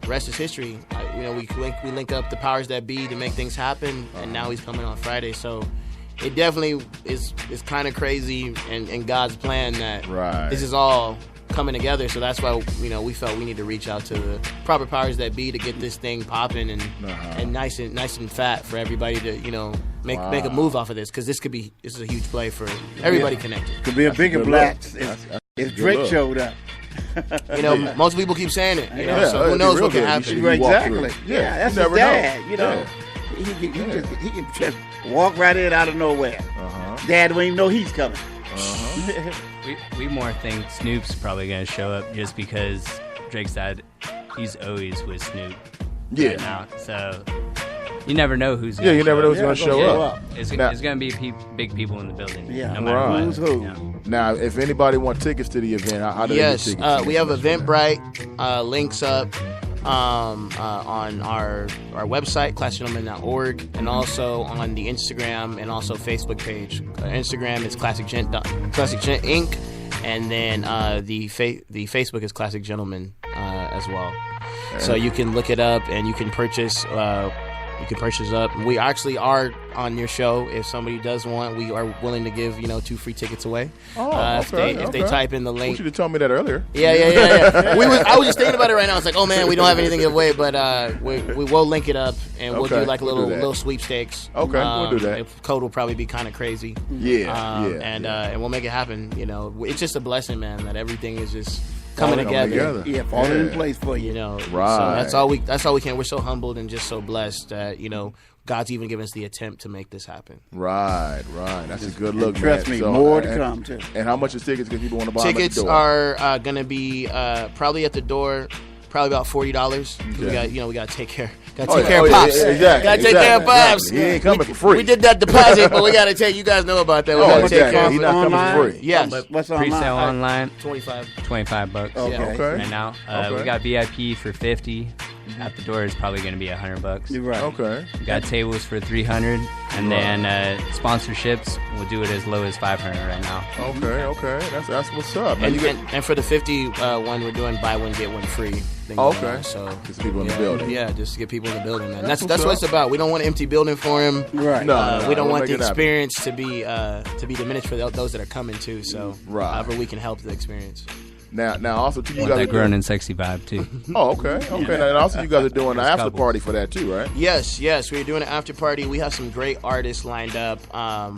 Speaker 13: the rest is history. You know, we link up the powers that be to make things happen, and now he's coming on Friday, so it definitely is kind of crazy and God's plan that this is all coming together. So that's why, you know, we felt we need to reach out to the proper powers that be to get this thing popping and nice and fat for everybody to, you know, make a move off of this, because this is a huge play for everybody connected.
Speaker 3: Could be a bigger blast if Drake showed up.
Speaker 13: You know, most people keep saying it. You know, so who knows what can happen?
Speaker 3: Exactly. Yeah, that's his dad. You know, he can just walk right in out of nowhere. Dad won't even know he's coming.
Speaker 14: We more think Snoop's probably going to show up just because Drake's dad, he's always with Snoop right now. So you never know who's.
Speaker 2: Yeah, you never know who's going to show up.
Speaker 14: It's
Speaker 2: Now-
Speaker 14: going to be big people in the building.
Speaker 3: Yeah,
Speaker 14: no matter
Speaker 2: right.
Speaker 14: what.
Speaker 3: Who's who?
Speaker 14: Yeah.
Speaker 2: Now, if anybody want tickets to the event, how do
Speaker 13: Yes,
Speaker 2: they get tickets?
Speaker 13: we have Eventbrite links up on our website, classicgentleman.org, and also on the Instagram and also Facebook page. Instagram is Classic Gent Inc., and then the Facebook is Classic Gentleman as well. So you can look it up and you can purchase. You can purchase up. We actually are on your show. If somebody does want, we are willing to give 2 free tickets away. If they type in the link.
Speaker 2: You should have told me that earlier.
Speaker 13: Yeah. I was just thinking about it right now. It's like, oh man, we don't have anything to give away, but we will link it up and we'll do like a little sweepstakes.
Speaker 2: Okay, we'll do that.
Speaker 13: The code will probably be kind of crazy. And we'll make it happen. It's just a blessing, man, that everything is just coming together.
Speaker 3: Yeah, falling in place for you.
Speaker 2: Right.
Speaker 13: So that's all we can. We're so humbled and just so blessed that God's even given us the attempt to make this happen.
Speaker 2: Right. That's a good look,
Speaker 3: trust
Speaker 2: man.
Speaker 3: me, more to come too.
Speaker 2: And how much is tickets? Because people want to buy
Speaker 13: Tickets
Speaker 2: them at the door.
Speaker 13: are going to be probably at the door. Probably about $40.
Speaker 2: Okay.
Speaker 13: We got to take care. Got to take care of pops.
Speaker 2: Yeah, exactly.
Speaker 13: Got to take care of pops.
Speaker 2: He ain't coming for free.
Speaker 13: We did that deposit, but we got to take. You guys know about that. We got to take care of
Speaker 2: He's
Speaker 13: it.
Speaker 2: not coming for free.
Speaker 13: Yes.
Speaker 3: What's online?
Speaker 14: Pre-sale online,
Speaker 13: $25.
Speaker 14: $25
Speaker 2: Okay.
Speaker 14: right now. We got VIP for $50. At the door is probably going to be $100.
Speaker 3: You're right.
Speaker 2: Okay.
Speaker 14: We got tables for $300, and then sponsorships we'll do it as low as $500 right now.
Speaker 2: Okay. That's what's up. Man,
Speaker 13: And for the 50 one, we're doing buy one get one free. Thing
Speaker 2: Okay.
Speaker 13: So
Speaker 2: just people in the building.
Speaker 13: Yeah, just to get people in the building, man. That's
Speaker 2: what's
Speaker 13: what it's about. We don't want an empty building for him.
Speaker 3: Right.
Speaker 2: No,
Speaker 13: we don't
Speaker 2: we'll
Speaker 13: want
Speaker 2: make
Speaker 13: the
Speaker 2: it happen.
Speaker 13: experience to be diminished for those that are coming too. So however we can help the experience.
Speaker 2: Now, also, too, you
Speaker 14: Want
Speaker 2: guys
Speaker 14: that
Speaker 2: are
Speaker 14: grown
Speaker 2: doing,
Speaker 14: and sexy vibe too.
Speaker 2: Oh, okay. Now, and also, you guys are doing an
Speaker 14: Just
Speaker 2: after
Speaker 14: couples.
Speaker 2: party for that too, right?
Speaker 13: Yes, we're doing an after party. We have some great artists lined up.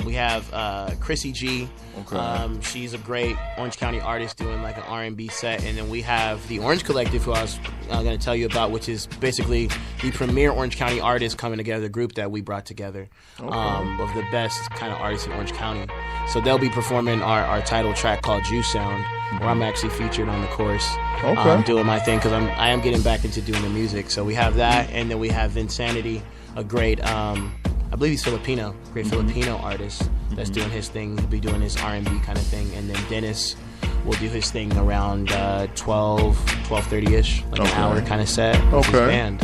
Speaker 13: We have Chrissy G.
Speaker 2: Okay.
Speaker 13: She's a great Orange County artist doing like an R&B set, and then we have the Orange Collective, who I was going to tell you about, which is basically the premier Orange County artists coming together, group that we brought together of the best kind of artists in Orange County. So they'll be performing our title track called Juice Sound, where I'm actually featured on the chorus, doing my thing because I am getting back into doing the music. So we have that, and then we have Vinsanity, a great, I believe he's Filipino, Filipino artist that's doing his thing. He'll be doing his R&B kind of thing, and then Dennis will do his thing around 12:30ish, like an hour kind of set with his band.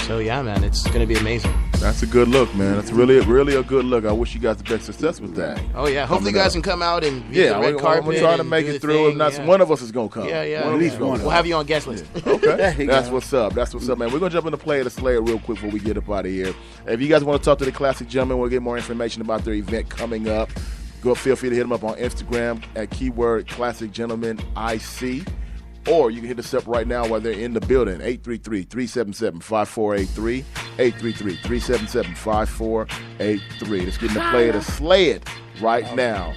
Speaker 13: So yeah, man, it's gonna be amazing.
Speaker 2: That's a good look, man. That's really a good look. I wish you guys the best success with that.
Speaker 13: Oh yeah, hopefully you guys can come out and get the red carpet.
Speaker 2: we're trying to
Speaker 13: and
Speaker 2: make
Speaker 13: do
Speaker 2: it
Speaker 13: the
Speaker 2: through.
Speaker 13: thing,
Speaker 2: If not, one of us is gonna come.
Speaker 13: Yeah.
Speaker 2: One of us is gonna
Speaker 13: We'll
Speaker 2: come.
Speaker 13: have you on guest list.
Speaker 2: Okay, that's what's up. That's what's up, man. We're gonna jump into Play It or Slay It real quick before we get up out of here. If you guys want to talk to the Classic Gentlemen, we'll get more information about their event coming up. Feel free to hit them up on Instagram at keyword Classic Gentlemen IC. Or you can hit us up right now while they're in the building, 833-377-5483, 833-377-5483. Let's get into Play It or Slay It right now.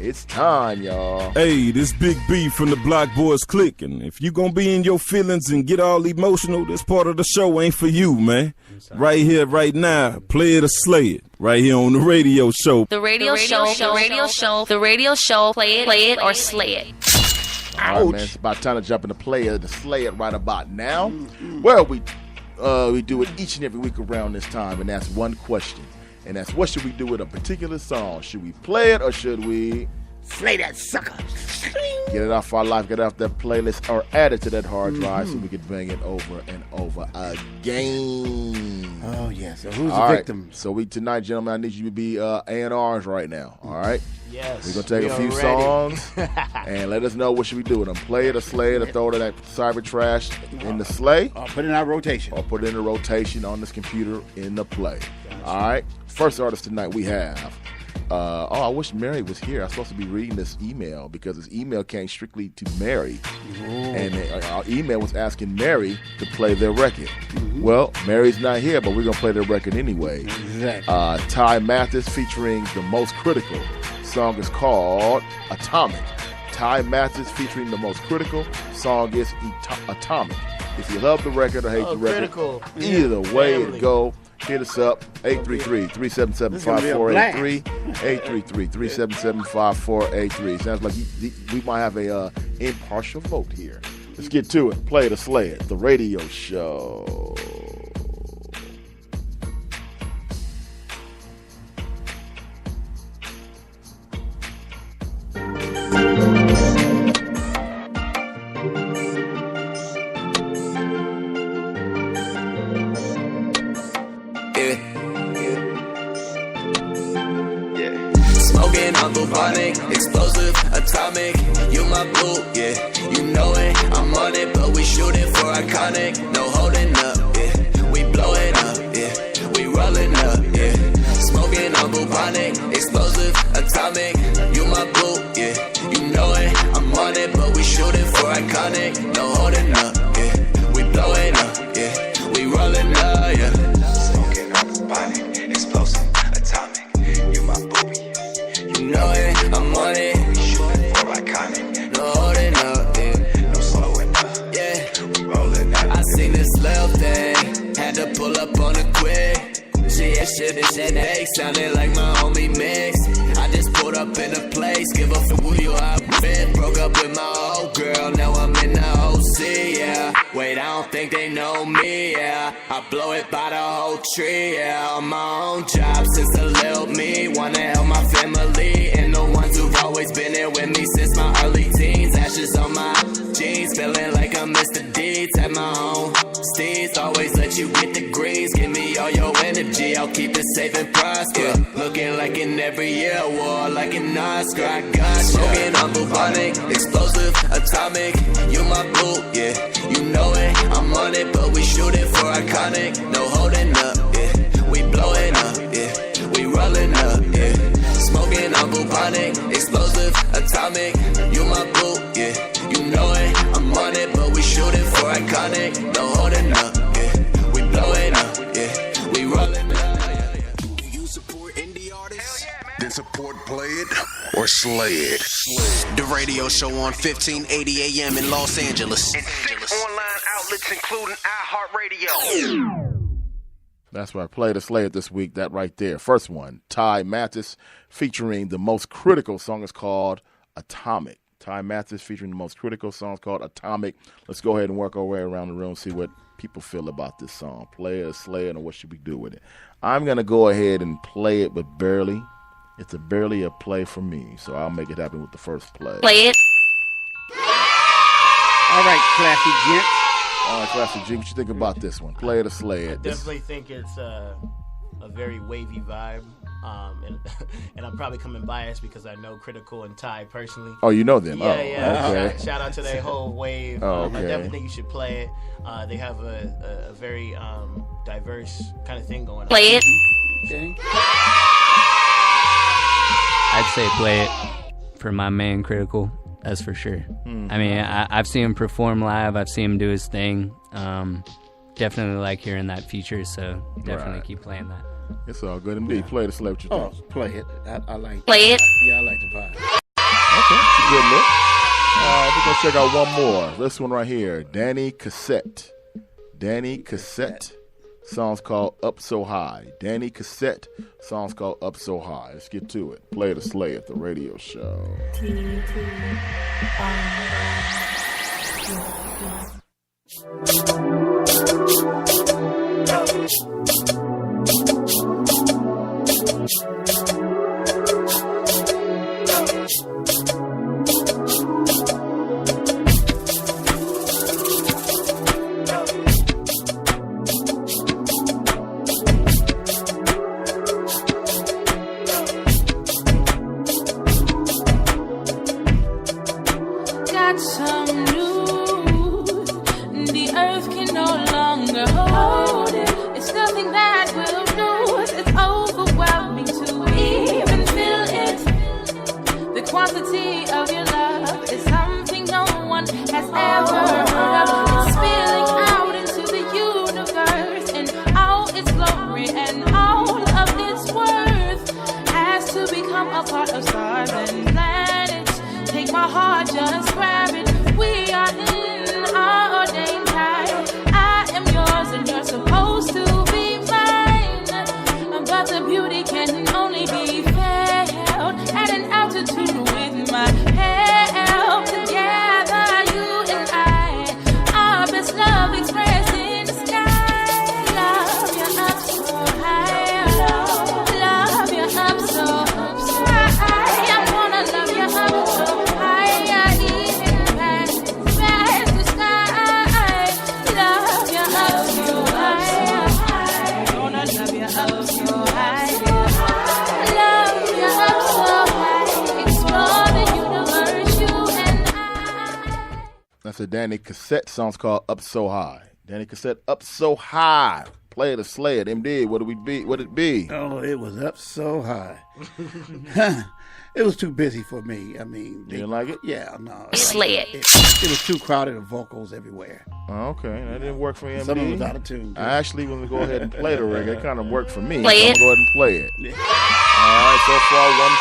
Speaker 2: It's time, y'all.
Speaker 20: Hey, this Big B from the Block Boys Clique, and if you gonna be in your feelings and get all emotional, this part of the show ain't for you, man. Right here, right now, Play It or Slay It, right here on the radio show.
Speaker 7: The radio show, play it or slay it.
Speaker 2: All right, man, it's about time to jump into Play It or Slay It right about now. Well, we do it each and every week around this time, and that's one question. And that's, what should we do with a particular song? Should we play it or should we
Speaker 3: slay that sucker?
Speaker 2: Get it off our life, get it off that playlist, or add it to that hard drive so we can bring it over and over again.
Speaker 3: Oh, yeah. So who's
Speaker 2: all
Speaker 3: the
Speaker 2: right.
Speaker 3: victim?
Speaker 2: So tonight, gentlemen, I need you to be A&Rs right now, all right?
Speaker 13: Yes.
Speaker 2: We're going to take
Speaker 13: we
Speaker 2: a few
Speaker 13: are
Speaker 2: songs and let us know what should we do with them. Play it or slay it or throw it in that cyber trash in the slay.
Speaker 3: Or put it in our rotation.
Speaker 2: Or put it in the rotation on this computer in the play. Gotcha. All right? First artist tonight we have... I wish Mary was here. I was supposed to be reading this email because this email came strictly to Mary. Ooh. And our email was asking Mary to play their record. Mm-hmm. Well, Mary's not here, but we're going to play their record anyway.
Speaker 3: Exactly.
Speaker 2: Ty Mathis featuring The Most Critical. Song is called Atomic. Ty Mathis featuring The Most Critical. Song is Atomic. If you love the record or hate the record, either way it go. Hit us up, 833-377-5483, 833-377-5483. Sounds like we might have a impartial vote here. Let's get to it. Play it or slay it, the radio show.
Speaker 9: Smoking on bubonic, explosive, atomic. You my boo, yeah. You know it, I'm on it, but we shooting for iconic. No holding up, yeah. We blowing up, yeah. We rolling up, yeah. Smoking on bubonic, explosive, atomic. You my boo, yeah. You know it, I'm on it, but we shooting for iconic. No holding up, yeah. We blowing up, yeah. We rolling up, yeah. Smoking on bubonic, explosive, atomic. You my boo. You know it, I'm on it. We shooting for iconic. No holding up, yeah. No slowing up, yeah. We rolling up. I seen this little thing, had to pull up on it quick. She had shit and shit egg, sounded like my homie Mix. I just pulled up in a place, give up for who you are. Broke up with my old girl, now I'm in the OC, yeah. Wait, I don't think they know me, yeah. I blow it by the whole tree, yeah. On my own job since a little me. Wanna help my family and the ones who've always been here with me since my early teens. Ashes on my jeans, feeling like I'm Mr. Deeds. At my own steeds, always let you get degrees. Give me all your energy, I'll keep it safe and prosper. Looking like in every year war, like an Oscar. I got smoking on bubonic, explosive, atomic. You my boo, yeah. You know it, I'm on it, but we shooting for iconic. No holding up, yeah. We blowing up, yeah. We rolling up, yeah. Smoking on bubonic, explosive, atomic. You my boo, yeah. You know it, I'm on it, but we shooting for iconic. No holding up, yeah. We blowing up, yeah. We rolling up, yeah.
Speaker 6: Do you support indie artists? Then support Play It or Slay It. The radio show on 1580 AM in Los Angeles.
Speaker 1: And 6 online outlets, including iHeartRadio.
Speaker 2: That's right. Play to Slay It this week. That right there. First one, Ty Mathis featuring the most critical song is called Atomic. Ty Mathis featuring the most critical song is called Atomic. Let's go ahead and work our way around the room, see what people feel about this song. Play it or slay it, and what should we do with it? I'm going to go ahead and play it, but barely. It's barely a play for me, so I'll make it happen with the first play.
Speaker 10: Play it.
Speaker 3: All right, classy gent.
Speaker 2: All right, classy gent, what you think about this one? Play it or slay it?
Speaker 13: I definitely think it's a very wavy vibe, and I'm probably coming biased because I know Critical and Ty personally.
Speaker 2: Oh, you know them?
Speaker 13: Yeah.
Speaker 2: Okay.
Speaker 13: Shout out to their whole wave. I definitely think you should play it. They have a very diverse kind of thing going on.
Speaker 10: Play it.
Speaker 3: Okay.
Speaker 14: I'd say play it for my man Critical. That's for sure. I mean, I've seen him perform live. I've seen him do his thing. Definitely like hearing that feature, so definitely keep playing that.
Speaker 2: It's all good indeed. Play it or slay what you think.
Speaker 3: Oh, play it. I like
Speaker 10: Play it.
Speaker 3: Yeah, I like the vibe.
Speaker 2: Okay, it's a good look. We're going to check out one more. This one right here, Danny Cassette. Danny Cassette. Song's called Up So High. Danny Cassette. Song's called Up So High. Let's get to it. Play it or slay it, the radio show.
Speaker 21: Got some news. The earth can no longer hold it. It's nothing that will do. It's overwhelming to even feel it. The quantity of your love is something no one has ever heard of. It's spilling out into the universe and all its glory and all of its worth has to become a part of stars and planets. Take my heart, just grab it. We are in our ordained time. I am yours and you're supposed to be mine. But the beauty can only be felt at an altitude with my help. Together, you and I, our best love expressed in the sky. Love you up so high. Love you up so high. I wanna love you up so high. Even past the sky. Love you up so high. I wanna love you up so high.
Speaker 2: That's a Danny Cassette song called Up So High. Danny Cassette, Up So High. Play it or slay it. MD, what would it be?
Speaker 3: Oh, it was up so high. It was too busy for me. I mean,
Speaker 2: You didn't like it?
Speaker 3: Yeah, no.
Speaker 10: Slay it.
Speaker 3: It was too crowded of vocals everywhere.
Speaker 2: Oh, okay, that didn't work for MD.
Speaker 3: Some of it was out of tune.
Speaker 2: I actually want to go ahead and play the record. It kind of worked for me.
Speaker 10: Play
Speaker 2: so
Speaker 10: it.
Speaker 2: I'm going to go ahead and play it. All right, so far, one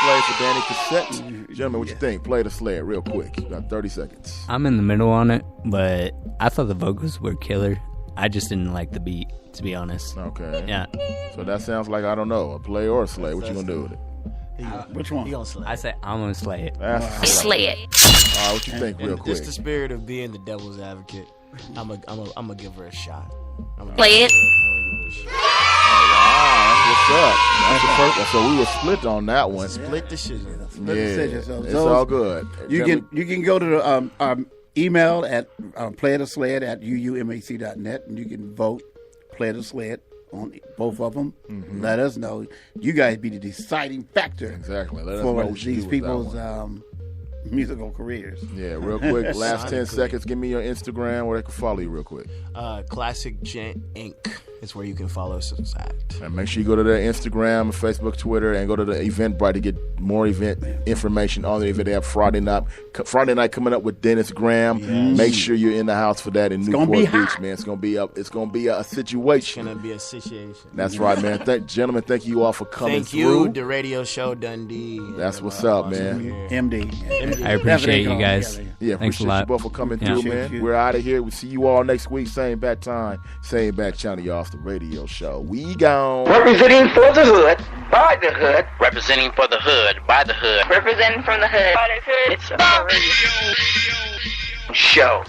Speaker 2: play for Danny Cassette. Gentlemen, what you think? Play the slay it real quick. You got 30 seconds.
Speaker 14: I'm in the middle on it, but I thought the vocals were killer. I just didn't like the beat, to be honest.
Speaker 2: Okay.
Speaker 14: Yeah.
Speaker 2: So that sounds like, I don't know, a play or a slay. What you going to do with it?
Speaker 3: Which one?
Speaker 13: He gonna slay.
Speaker 14: I say I'm gonna slay it.
Speaker 2: That's
Speaker 10: Slay it.
Speaker 2: All right, what you think real
Speaker 13: In
Speaker 2: quick?
Speaker 13: just the spirit of being the devil's advocate, I'm gonna give her a shot.
Speaker 10: Play it.
Speaker 2: What's up? That's the first. So we were split on that one.
Speaker 13: Split decision.
Speaker 2: Yeah, it's
Speaker 3: So
Speaker 2: all good.
Speaker 3: You can go to the email at playitoslayit@uumac.net, and you can vote Play It or Slay It on both of them.
Speaker 2: Mm-hmm.
Speaker 3: Let us know. You guys be the deciding factor.
Speaker 2: Exactly. Let us
Speaker 3: for
Speaker 2: know what you
Speaker 3: these
Speaker 2: do with that
Speaker 3: people's
Speaker 2: one.
Speaker 3: musical careers.
Speaker 2: Yeah, real quick. Last 10
Speaker 13: Sonically.
Speaker 2: seconds. Give me your Instagram where they can follow you real quick.
Speaker 13: Classic Gent Inc. is where you can follow us at.
Speaker 2: And make sure you go to their Instagram, Facebook, Twitter, and go to the Eventbrite to get more event information on the event. They have Friday night coming up with Dennis Graham.
Speaker 3: Yes.
Speaker 2: Make sure you're in the house for that in
Speaker 3: gonna
Speaker 2: Newport
Speaker 3: be
Speaker 2: Beach,
Speaker 3: hot.
Speaker 2: man. It's gonna be a situation.
Speaker 13: Gonna be a situation.
Speaker 2: That's right, man. Gentlemen, thank you all for coming
Speaker 13: Thank
Speaker 2: through.
Speaker 13: you, the radio show Dundee.
Speaker 2: That's what's up, man.
Speaker 3: MD.
Speaker 14: I appreciate you guys.
Speaker 2: Yeah,
Speaker 14: Thanks
Speaker 2: appreciate
Speaker 14: a lot.
Speaker 2: you both for coming
Speaker 14: Yeah.
Speaker 2: through, man. We're out of here. We'll see you all next week. Same back time, same back channel, y'all. It's the radio show. We gone.
Speaker 5: Representing for the hood, by the hood. Representing for the hood, by the hood. Representing from the hood, by the hood. It's a radio show.